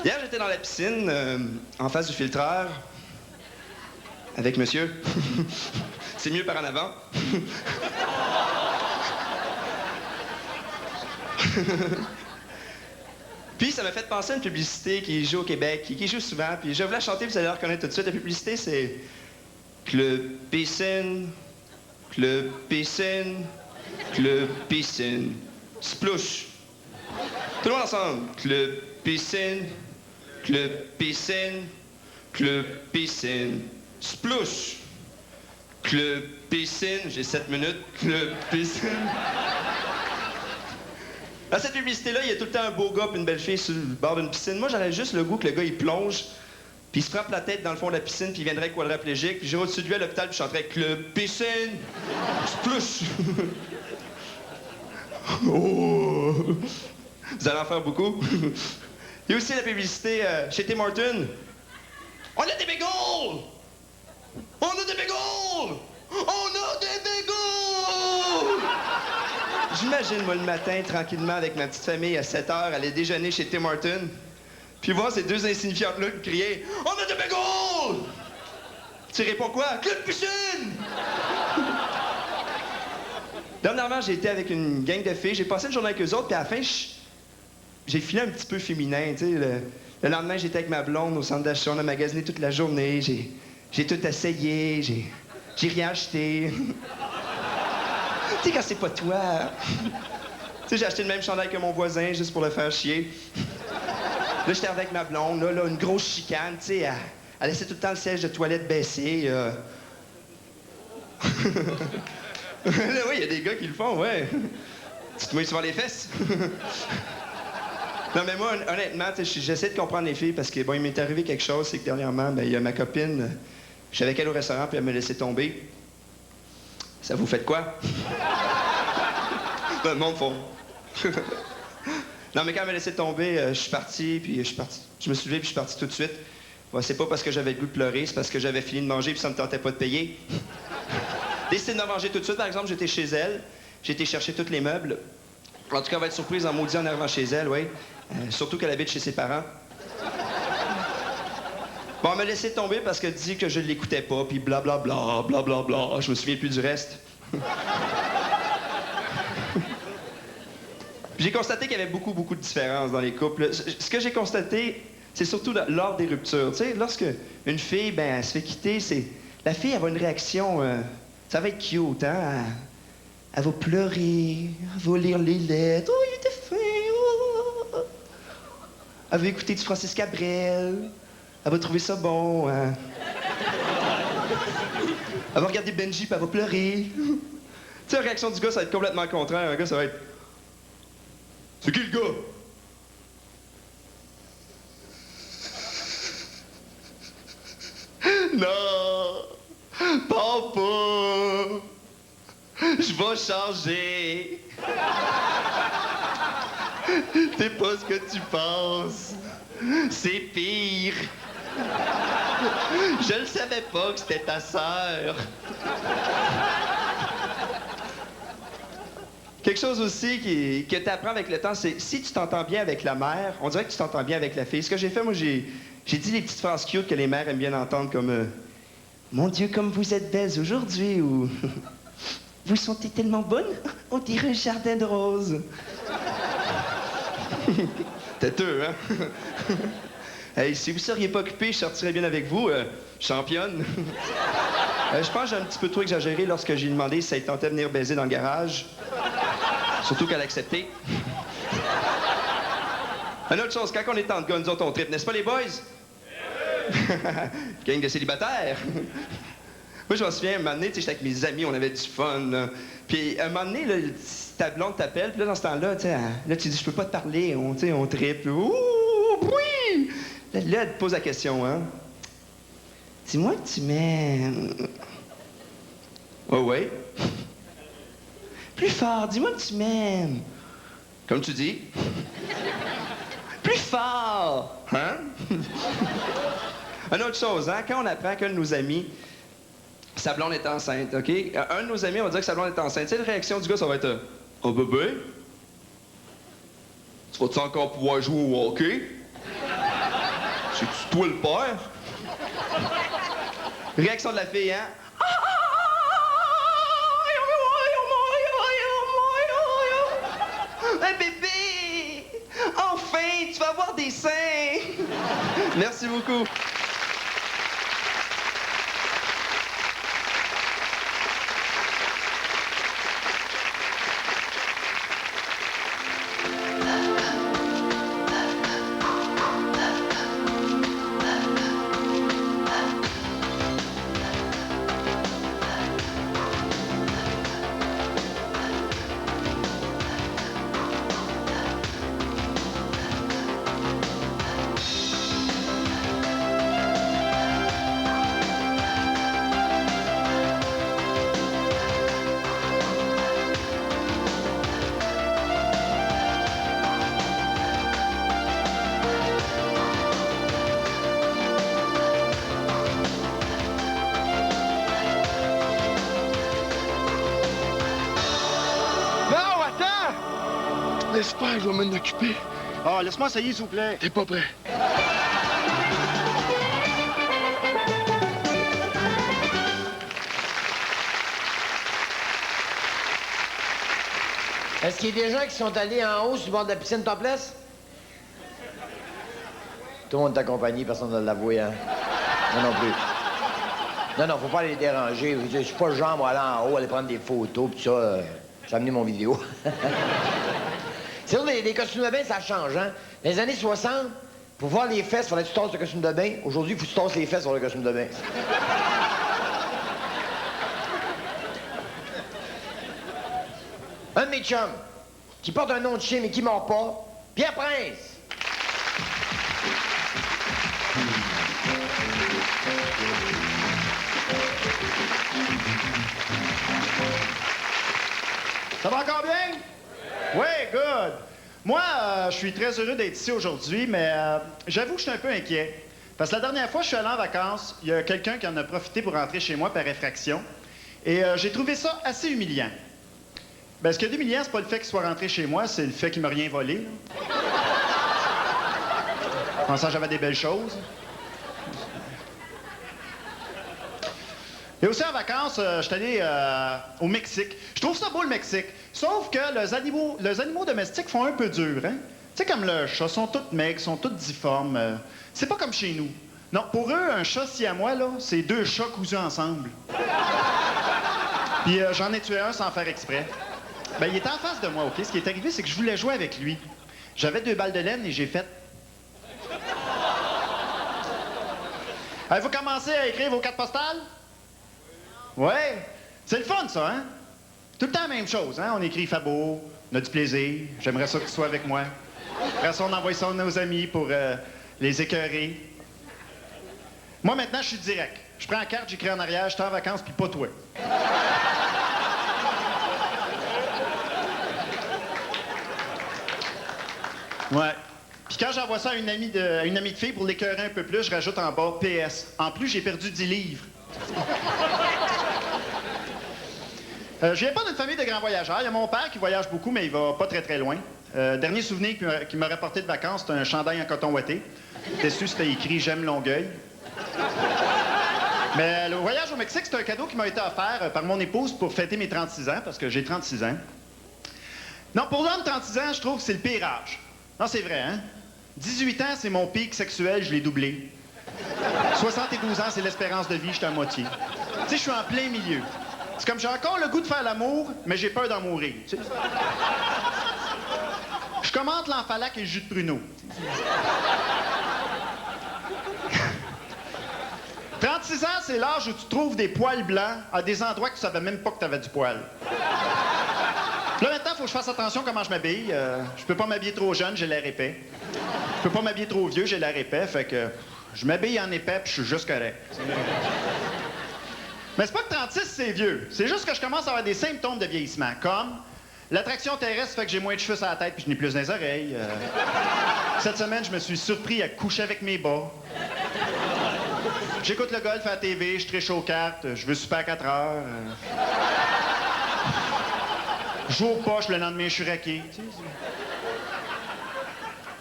Hier, j'étais dans la piscine, en face du filtreur, avec monsieur. C'est mieux par en avant. Puis ça m'a fait penser à une publicité qui joue au Québec, qui joue souvent, puis je vais vous la chanter, vous allez la reconnaître tout de suite. La publicité, c'est Club Piscine, Club Piscine, Club Piscine, Splouche. Tout le monde ensemble. Club Piscine, Club Piscine, Club Piscine, Splouche. Club Piscine, j'ai 7 minutes, Club Piscine. Dans cette publicité-là, il y a tout le temps un beau gars et une belle fille sur le bord d'une piscine. Moi, j'aurais juste le goût que le gars, il plonge, puis il se frappe la tête dans le fond de la piscine, puis il viendrait quadraplégique, puis j'irai au-dessus de lui à l'hôpital, puis je chanterais Club Piscine, Splouche. Oh! Vous allez en faire beaucoup. Il y a aussi la publicité chez Tim Hortons. On a des bagels! On a des bagels! On a des bagels! J'imagine, moi, le matin, tranquillement, avec ma petite famille, à 7 h, aller déjeuner chez Tim Hortons, puis voir ces deux insignifiantes-là crier « On a des bagels! » Tu réponds quoi? « Club Piscine! » Dernièrement, j'ai été avec une gang de filles, j'ai passé une journée avec eux autres, puis à la fin, j'ai filé un petit peu féminin, tu sais. Le lendemain, j'étais avec ma blonde au centre d'achat, on a magasiné toute la journée, j'ai tout essayé, j'ai rien acheté. Tu sais, quand c'est pas toi. Tu sais, j'ai acheté le même chandail que mon voisin juste pour le faire chier. Là, j'étais avec ma blonde, là, une grosse chicane, tu sais, elle laissait tout le temps le siège de toilette baissé. Là, oui, il y a des gars qui le font, ouais. Tu te mets souvent les fesses. Non, mais moi, honnêtement, j'essaie de comprendre les filles parce que, bon, il m'est arrivé quelque chose, c'est que dernièrement, ben, il y a ma copine, j'étais avec elle au restaurant, puis elle me laissait tomber. Ça vous fait de quoi? Ben, le monde fond. Non, mais quand elle m'a laissé tomber, je suis parti, puis je suis parti. Je me suis levé, puis je suis parti tout de suite. Ouais, c'est pas parce que j'avais le goût de pleurer, c'est parce que j'avais fini de manger, puis ça me tentait pas de payer. Décidé de manger tout de suite, par exemple, j'étais chez elle, j'ai été chercher tous les meubles. En tout cas, elle va être surprise en maudit en arrivant chez elle, oui. Surtout qu'elle habite chez ses parents. Bon, elle m'a laissé tomber parce qu'elle dit que je ne l'écoutais pas, puis blablabla, blablabla. Je me souviens plus du reste. J'ai constaté qu'il y avait beaucoup de différences dans les couples. Ce que j'ai constaté, c'est surtout lors des ruptures. Tu sais, lorsque une fille, ben, elle se fait quitter, la fille, elle a une réaction... ça va être cute, hein? Elle va pleurer, elle va lire les lettres. Oh, il était fin! Oh. Elle va écouter du Francis Cabrel. Elle va trouver ça bon. Hein? Elle va regarder Benji, puis elle va pleurer. Tu sais, la réaction du gars, ça va être complètement contraire. Un gars, ça va être... C'est qui le gars? Non! Papa! Je vais changer! T'es pas ce que tu penses! C'est pire! Je ne savais pas que c'était ta sœur! Quelque chose aussi que tu apprends avec le temps, c'est si tu t'entends bien avec la mère, on dirait que tu t'entends bien avec la fille. Ce que j'ai fait, moi, j'ai dit les petites phrases cute que les mères aiment bien entendre, comme Mon Dieu, comme vous êtes belles aujourd'hui, ou Vous sentez tellement bonne, on dirait un jardin de roses. Têteux, hein? Hey, si vous seriez pas occupé, je sortirais bien avec vous, championne. Je pense que j'ai un petit peu trop exagéré lorsque j'ai demandé si ça tentait de venir baiser dans le garage. Surtout qu'elle a accepté. Une autre chose, quand on est en gars, nous autres, on tripe, n'est-ce pas, les boys? Gang de célibataires. Moi, je me souviens, un moment donné, j'étais avec mes amis, on avait du fun, là. Puis, un moment donné, là, ta blonde t'appelle, puis là, dans ce temps-là, là, tu dis, je peux pas te parler, on trippe. Ouh, oui! Là, elle te pose la question, hein. Dis-moi que tu m'aimes. Oh, ouais. Plus fort, dis-moi que tu m'aimes. Comme tu dis. Plus fort, hein? Une autre chose, hein, quand on apprend qu'un de nos amis, sa blonde est enceinte, OK? Un de nos amis, on va dire que sa blonde est enceinte. Tu sais, la réaction du gars, ça va être « Oh, bébé? Tu vas-tu encore pouvoir jouer au hockey? C'est-tu toi le père? » Réaction de la fille, hein? Un bébé! Enfin, tu vas avoir des seins! Merci beaucoup. Laisse faire, je vais m'en occuper. Ah, laisse-moi essayer, s'il vous plaît. T'es pas prêt. Est-ce qu'il y a des gens qui sont allés en haut sur le bord de la piscine topless? Tout le monde t'accompagne, personne ne l'a l'avoué, hein? Moi non plus. Non, faut pas les déranger. Je suis pas le genre, moi, aller en haut, aller prendre des photos, pis ça, j'ai amené mon vidéo. C'est vrai, les costumes de bain, ça change, hein? Dans les années 60, pour voir les fesses, il fallait que tu tasses le costume de bain. Aujourd'hui, il faut que tu tasses les fesses sur le costume de bain. Un de mes chums, qui porte un nom de chien, mais qui mord pas, Pierre Prince. Ça va encore bien? Oui, good. Moi, je suis très heureux d'être ici aujourd'hui, mais j'avoue que je suis un peu inquiet. Parce que la dernière fois que je suis allé en vacances, il y a quelqu'un qui en a profité pour rentrer chez moi par effraction. Et j'ai trouvé ça assez humiliant. Ben, ce qui est humiliant, c'est pas le fait qu'il soit rentré chez moi, c'est le fait qu'il m'a rien volé. En pensant que j'avais des belles choses. Et aussi en vacances, je suis allé au Mexique. Je trouve ça beau, le Mexique. Sauf que les animaux domestiques font un peu dur, hein? Tu sais, comme le chat, sont tous maigres, sont tous difformes. C'est pas comme chez nous. Non, pour eux, un chat siamois, là, c'est 2 chats cousus ensemble. Puis j'en ai tué un sans faire exprès. Ben, il était en face de moi, OK? Ce qui est arrivé, c'est que je voulais jouer avec lui. J'avais 2 balles de laine et j'ai fait... Vous commencez à écrire vos cartes postales? Ouais. C'est le fun, ça, hein? Tout le temps la même chose, hein? On écrit Fabo, on a du plaisir, j'aimerais ça que tu sois avec moi. Après ça, on envoie ça à nos amis pour les écœurer. Moi, maintenant, je suis direct. Je prends la carte, j'écris en arrière, je suis en vacances, puis pas toi. Ouais. Puis quand j'envoie ça à une amie de fille pour l'écœurer un peu plus, je rajoute en bas PS. En plus, j'ai perdu 10 livres. Je viens pas d'une famille de grands voyageurs. Il y a mon père qui voyage beaucoup, mais il va pas très, très loin. Dernier souvenir qu'il m'a rapporté de vacances, c'était un chandail en coton ouaté. Dessus, c'était écrit « J'aime Longueuil ». Mais le voyage au Mexique, c'est un cadeau qui m'a été offert par mon épouse pour fêter mes 36 ans, parce que j'ai 36 ans. Non, pour l'homme, 36 ans, je trouve que c'est le pire âge. Non, c'est vrai, hein? 18 ans, c'est mon pic sexuel, je l'ai doublé. 72 ans, c'est l'espérance de vie, j'étais à moitié. Tu sais, je suis en plein milieu. C'est comme j'ai encore le goût de faire l'amour, mais j'ai peur d'en mourir. Tu sais? Je commente l'enfalac et le jus de pruneau. 36 ans, c'est l'âge où tu trouves des poils blancs à des endroits que tu savais même pas que tu avais du poil. Là, maintenant, il faut que je fasse attention comment je m'habille. Je peux pas m'habiller trop jeune, j'ai l'air épais. Je peux pas m'habiller trop vieux, j'ai l'air épais. Fait que je m'habille en épais, puis je suis juste correct. Mais c'est pas que 36, c'est vieux. C'est juste que je commence à avoir des symptômes de vieillissement, comme l'attraction terrestre fait que j'ai moins de cheveux sur la tête puis je n'ai plus dans les oreilles. Cette semaine, je me suis surpris à coucher avec mes bas. J'écoute le golf à la TV, je triche aux cartes, je veux super à 4 heures. Je joue aux poches, le lendemain, je suis raqué. Je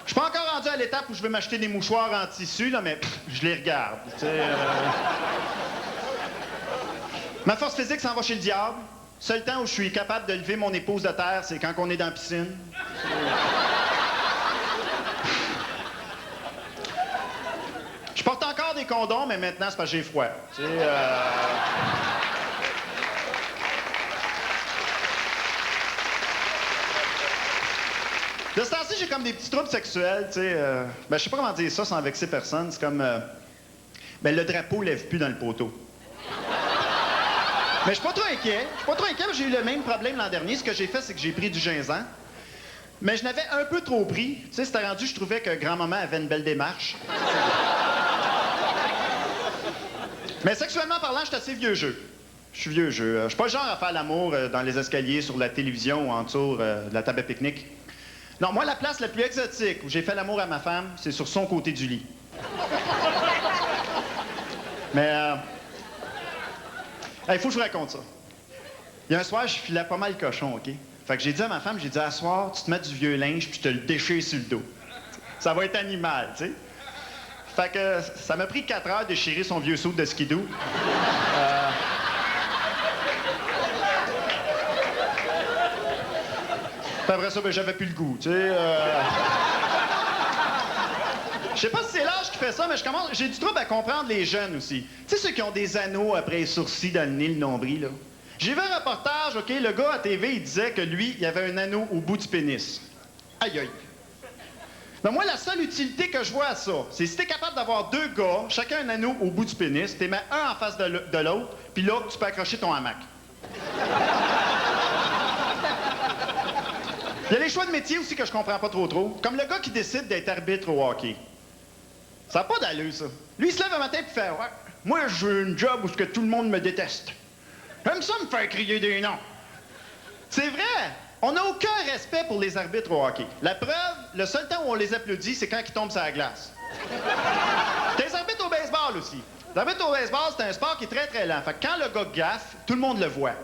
suis pas encore rendu à l'étape où je veux m'acheter des mouchoirs en tissu, là, mais je les regarde. Ma force physique s'en va chez le diable. Seul temps où je suis capable de lever mon épouse de terre, c'est quand on est dans la piscine. Je porte encore des condoms, mais maintenant, c'est parce que j'ai froid. De ce temps-ci, j'ai comme des petits troubles sexuels, tu sais. Je sais pas comment dire ça sans vexer personne. C'est comme... le drapeau lève plus dans le poteau. Mais je suis pas trop inquiet. Je suis pas trop inquiet, j'ai eu le même problème l'an dernier. Ce que j'ai fait, c'est que j'ai pris du ginsan. Mais je n'avais un peu trop pris. Tu sais, c'était rendu, je trouvais que grand-maman avait une belle démarche. Mais sexuellement parlant, je suis assez vieux jeu. Je suis vieux jeu. Je suis pas le genre à faire l'amour dans les escaliers, sur la télévision ou en dessous de la table à pique-nique. Non, moi, la place la plus exotique où j'ai fait l'amour à ma femme, c'est sur son côté du lit. Mais... il faut que je vous raconte ça. Il y a un soir, je filais pas mal cochon, OK? Fait que j'ai dit à ma femme, j'ai dit, à soir, tu te mets du vieux linge puis je te le déchire sur le dos. Ça va être animal, tu sais. Fait que ça m'a pris 4 heures de déchirer son vieux saut de skidoo. Puis après ça, j'avais plus le goût, tu sais. Je sais pas si c'est l'âge qui fait ça, mais j'ai du trouble à comprendre les jeunes aussi. Tu sais, ceux qui ont des anneaux après les sourcils dans le nez, le nombril, là. J'ai vu un reportage, OK, le gars à TV, il disait que lui, il avait un anneau au bout du pénis. Aïe, aïe. Mais moi, la seule utilité que je vois à ça, c'est si t'es capable d'avoir 2 gars, chacun un anneau au bout du pénis, t'es mets un en face de l'autre, puis là, tu peux accrocher ton hamac. Il y a les choix de métier aussi que je comprends pas trop. Comme le gars qui décide d'être arbitre au hockey. Ça n'a pas d'allure, ça. Lui, il se lève un matin et fait « Ouais, moi, j'ai une job où que tout le monde me déteste. J'aime ça me faire crier des noms. » C'est vrai! On n'a aucun respect pour les arbitres au hockey. La preuve, le seul temps où on les applaudit, c'est quand ils tombent sur la glace. T'as les arbitres au baseball aussi. Les arbitres au baseball, c'est un sport qui est très, très lent. Fait que quand le gars gaffe, tout le monde le voit.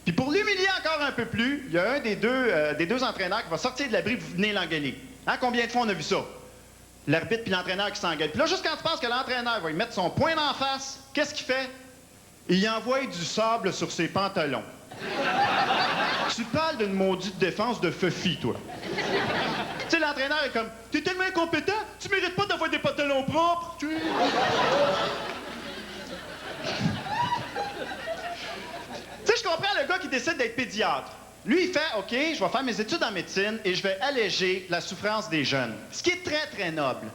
Puis pour l'humilier encore un peu plus, il y a un des deux entraîneurs qui va sortir de l'abri et vous venez l'engueuler. Hein, combien de fois on a vu ça? L'arbitre puis l'entraîneur qui s'engueule. Puis là, juste quand tu penses que l'entraîneur va lui mettre son poing d'en face, qu'est-ce qu'il fait? Il envoie du sable sur ses pantalons. Tu parles d'une maudite défense de Fuffy, toi. Tu sais, l'entraîneur est comme, t'es tellement incompétent, tu mérites pas d'avoir des pantalons propres. Tu sais, je comprends le gars qui décide d'être pédiatre. Lui, il fait, OK, je vais faire mes études en médecine et je vais alléger la souffrance des jeunes. Ce qui est très, très noble.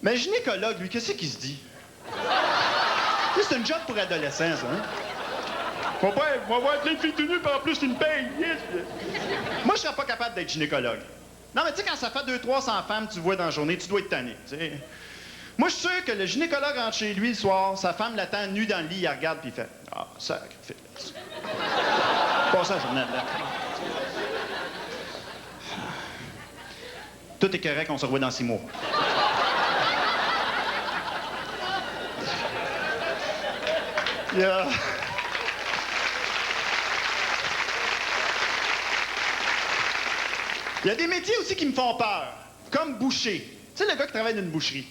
Mais le gynécologue, lui, qu'est-ce qu'il se dit? Lui, c'est une job pour adolescents, ça, hein? Mon père, moi, voir plein de filles tout nues, puis en plus, il me paye. Yes. Moi, je serais pas capable d'être gynécologue. Non, mais tu sais, quand ça fait 200-300 femmes que tu vois dans la journée, tu dois être tanné, tu sais. Moi, je suis sûr que le gynécologue rentre chez lui le soir, sa femme l'attend nue dans le lit, il la regarde, puis il fait « Ah, sacrifice. » Passe la journée là. Tout est correct, on se revoit dans 6 mois. Yeah. Il y a des métiers aussi qui me font peur, comme boucher. Tu sais, le gars qui travaille dans une boucherie.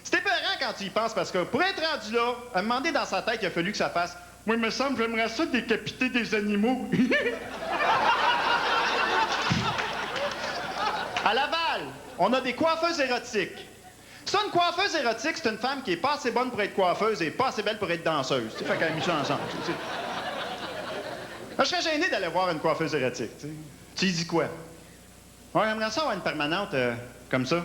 C'est épeurant quand tu y penses, parce que pour être rendu là, à un moment donné dans sa tête, il a fallu que ça fasse « Moi, il me semble, j'aimerais ça décapiter des animaux. » À Laval, on a des coiffeuses érotiques. Ça, une coiffeuse érotique, c'est une femme qui est pas assez bonne pour être coiffeuse et pas assez belle pour être danseuse. Tu sais, fait qu'elle a mis ça ensemble. Tu sais. Moi, je serais gêné d'aller voir une coiffeuse érotique. Tu sais. Tu y dis quoi? Ouais, j'aimerais ça avoir une permanente comme ça.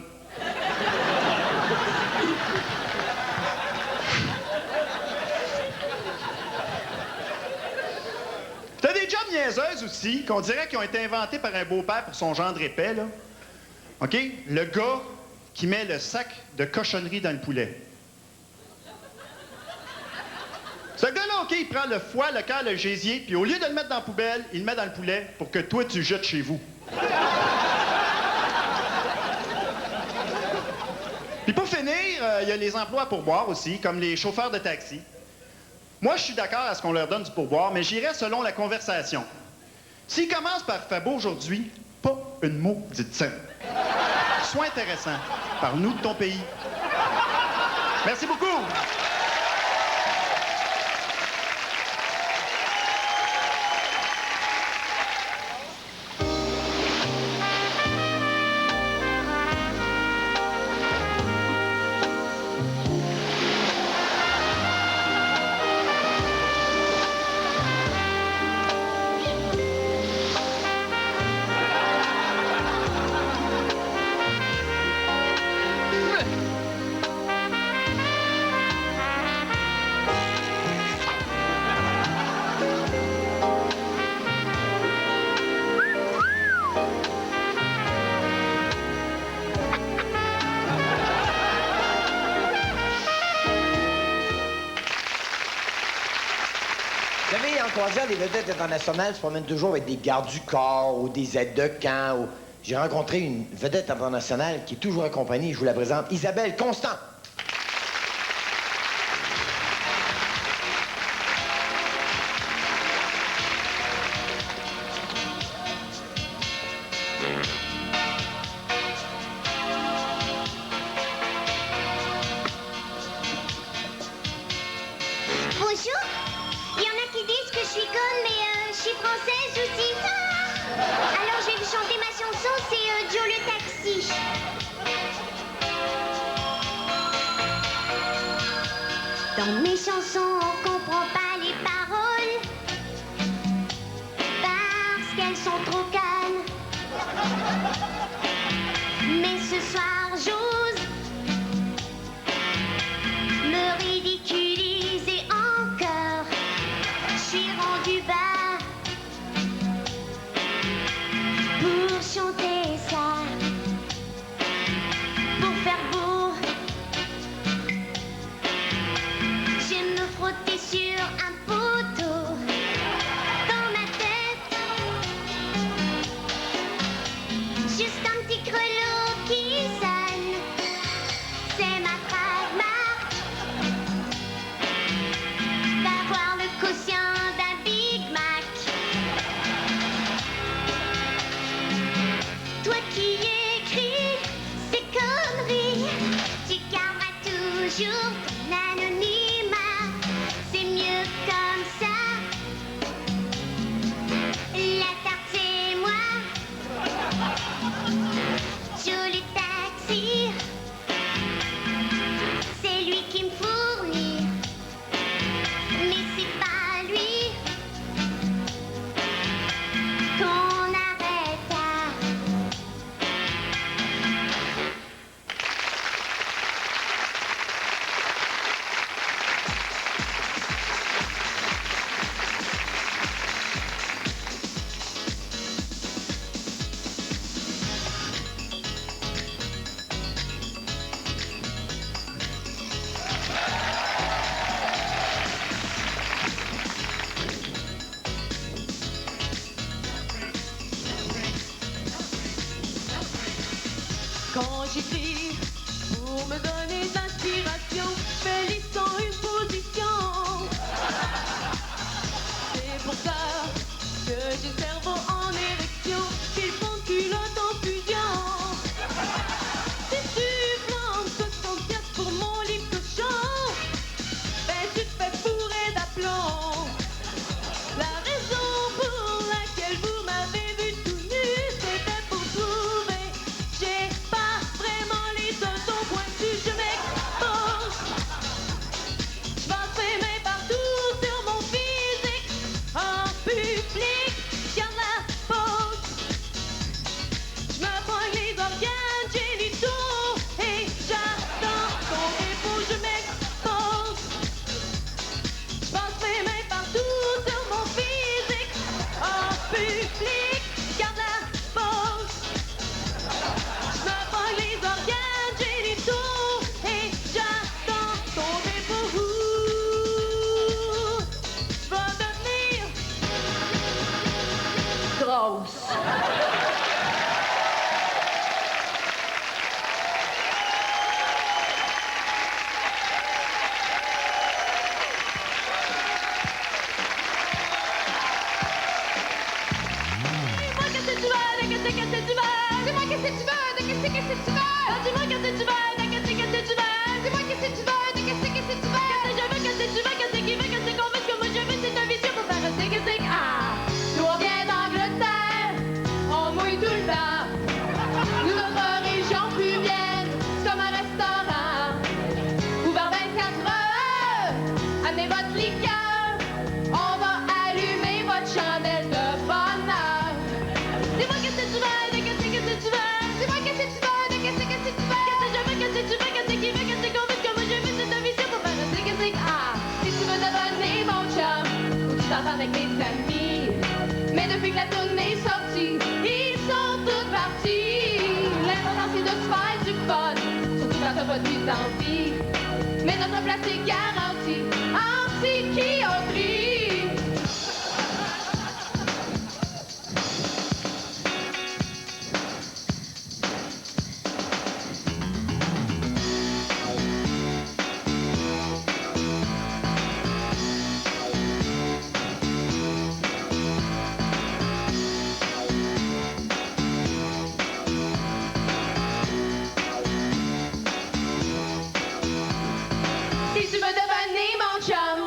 niaiseuses aussi, qu'on dirait qu'ils ont été inventés par un beau-père pour son gendre épais, là. OK? Le gars qui met le sac de cochonnerie dans le poulet. Ce gars-là, OK, il prend le foie, le cœur, le gésier, puis au lieu de le mettre dans la poubelle, il le met dans le poulet pour que toi, tu le jettes chez vous. Puis pour finir, il y a les emplois à pourboire aussi, comme les chauffeurs de taxi. Moi, je suis d'accord à ce qu'on leur donne du pourboire, mais j'irai selon la conversation. S'ils commencent par « fait beau aujourd'hui », pas une maudite scène. Sois intéressant. Parle-nous de ton pays. Merci beaucoup. Vous savez, en croisière, les vedettes internationales se promènent toujours avec des gardes du corps ou des aides de camp. Ou... J'ai rencontré une vedette internationale qui est toujours accompagnée, je vous la présente, Isabelle Constant. Bonjour. Il y en a qui disent que je suis conne, mais je suis française aussi. Alors je vais vous chanter ma chanson, c'est Joe le taxi. Dans mes chansons, on comprend pas les paroles parce qu'elles sont trop calmes. Mais ce soir, j'ose me ridiculiser encore. Je suis rendu bas pour chanter ça, pour faire beau. J'aime me frotter sur un poteau dans ma tête. Juste un petit grelot qui sonne, c'est ma trademark. D'avoir le quotient d'un Big Mac. Toi qui écris ces conneries, tu garderas toujours ton anonymat. C'est mieux comme ça. La tarte c'est moi. Joli taxi, c'est lui qui me fournit. Mais c'est pas lui qu'on arrête à. Quand j'écris pour me donner d'inspiration, je fais liste en une position. C'est pour ça que j'ai le cerveau en érection, j'ai le fond de culotte en fusion. Si tu plantes 64 pour mon livre cochon, ben tu te fais fourrer d'aplomb. La raison pour laquelle vous m'avez vu tout nu, c'était pour prouver j'ai pas vraiment les tontons pointus. Je m'expose avec mes amis. Mais depuis que la tournée est sortie, ils sont tous partis. L'important c'est de se faire du fun, surtout quand t'as pas de but d'envie. Mais notre place est garantie en psychiatrie. Si tu veux devenir mon chum,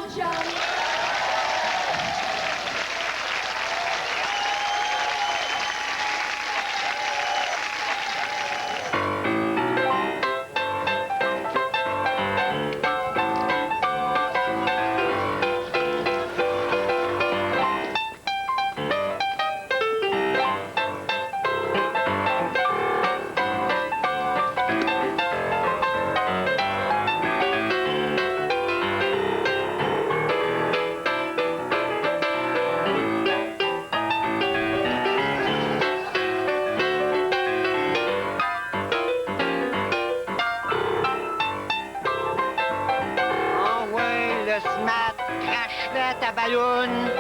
Oh ouais, le smart, crache-le ta balloune.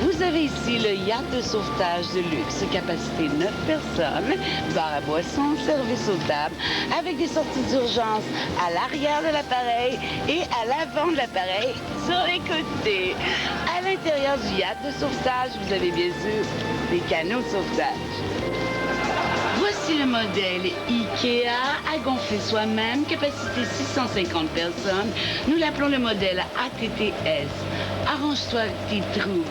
Vous avez ici le yacht de sauvetage de luxe, capacité 9 personnes, bar à boissons, service aux tables, avec des sorties d'urgence à l'arrière de l'appareil et à l'avant de l'appareil sur les côtés. À l'intérieur du yacht de sauvetage, vous avez bien sûr des canaux de sauvetage. Voici le modèle IKEA à gonfler soi-même, capacité 650 personnes. Nous l'appelons le modèle ATTS. Arrange-toi, petit trou.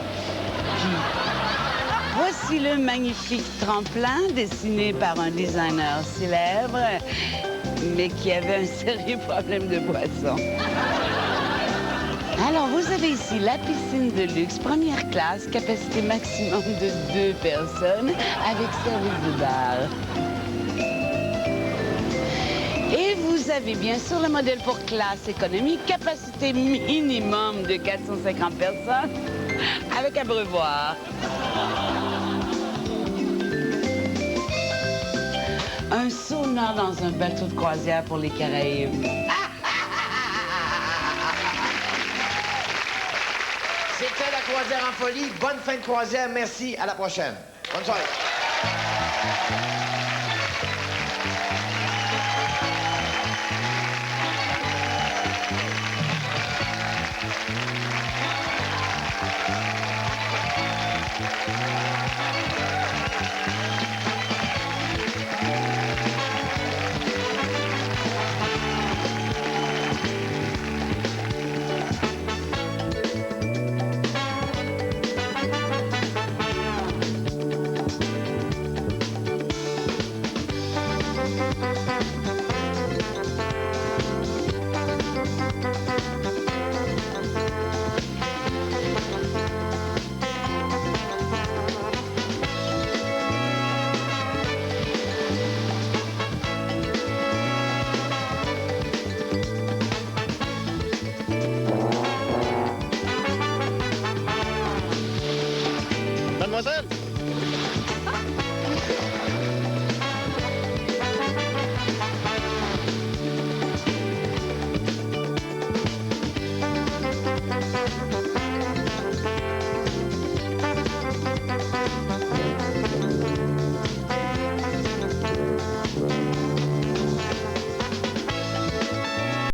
Voici le magnifique tremplin dessiné par un designer célèbre, mais qui avait un sérieux problème de boisson. Alors, vous avez ici la piscine de luxe, première classe, capacité maximum de 2 personnes, avec service de bar. Et vous avez bien sûr le modèle pour classe économique, capacité minimum de 450 personnes, avec abreuvoir. Un sauna dans un bateau de croisière pour les Caraïbes. C'était la croisière en folie. Bonne fin de croisière. Merci. À la prochaine. Bonne soirée.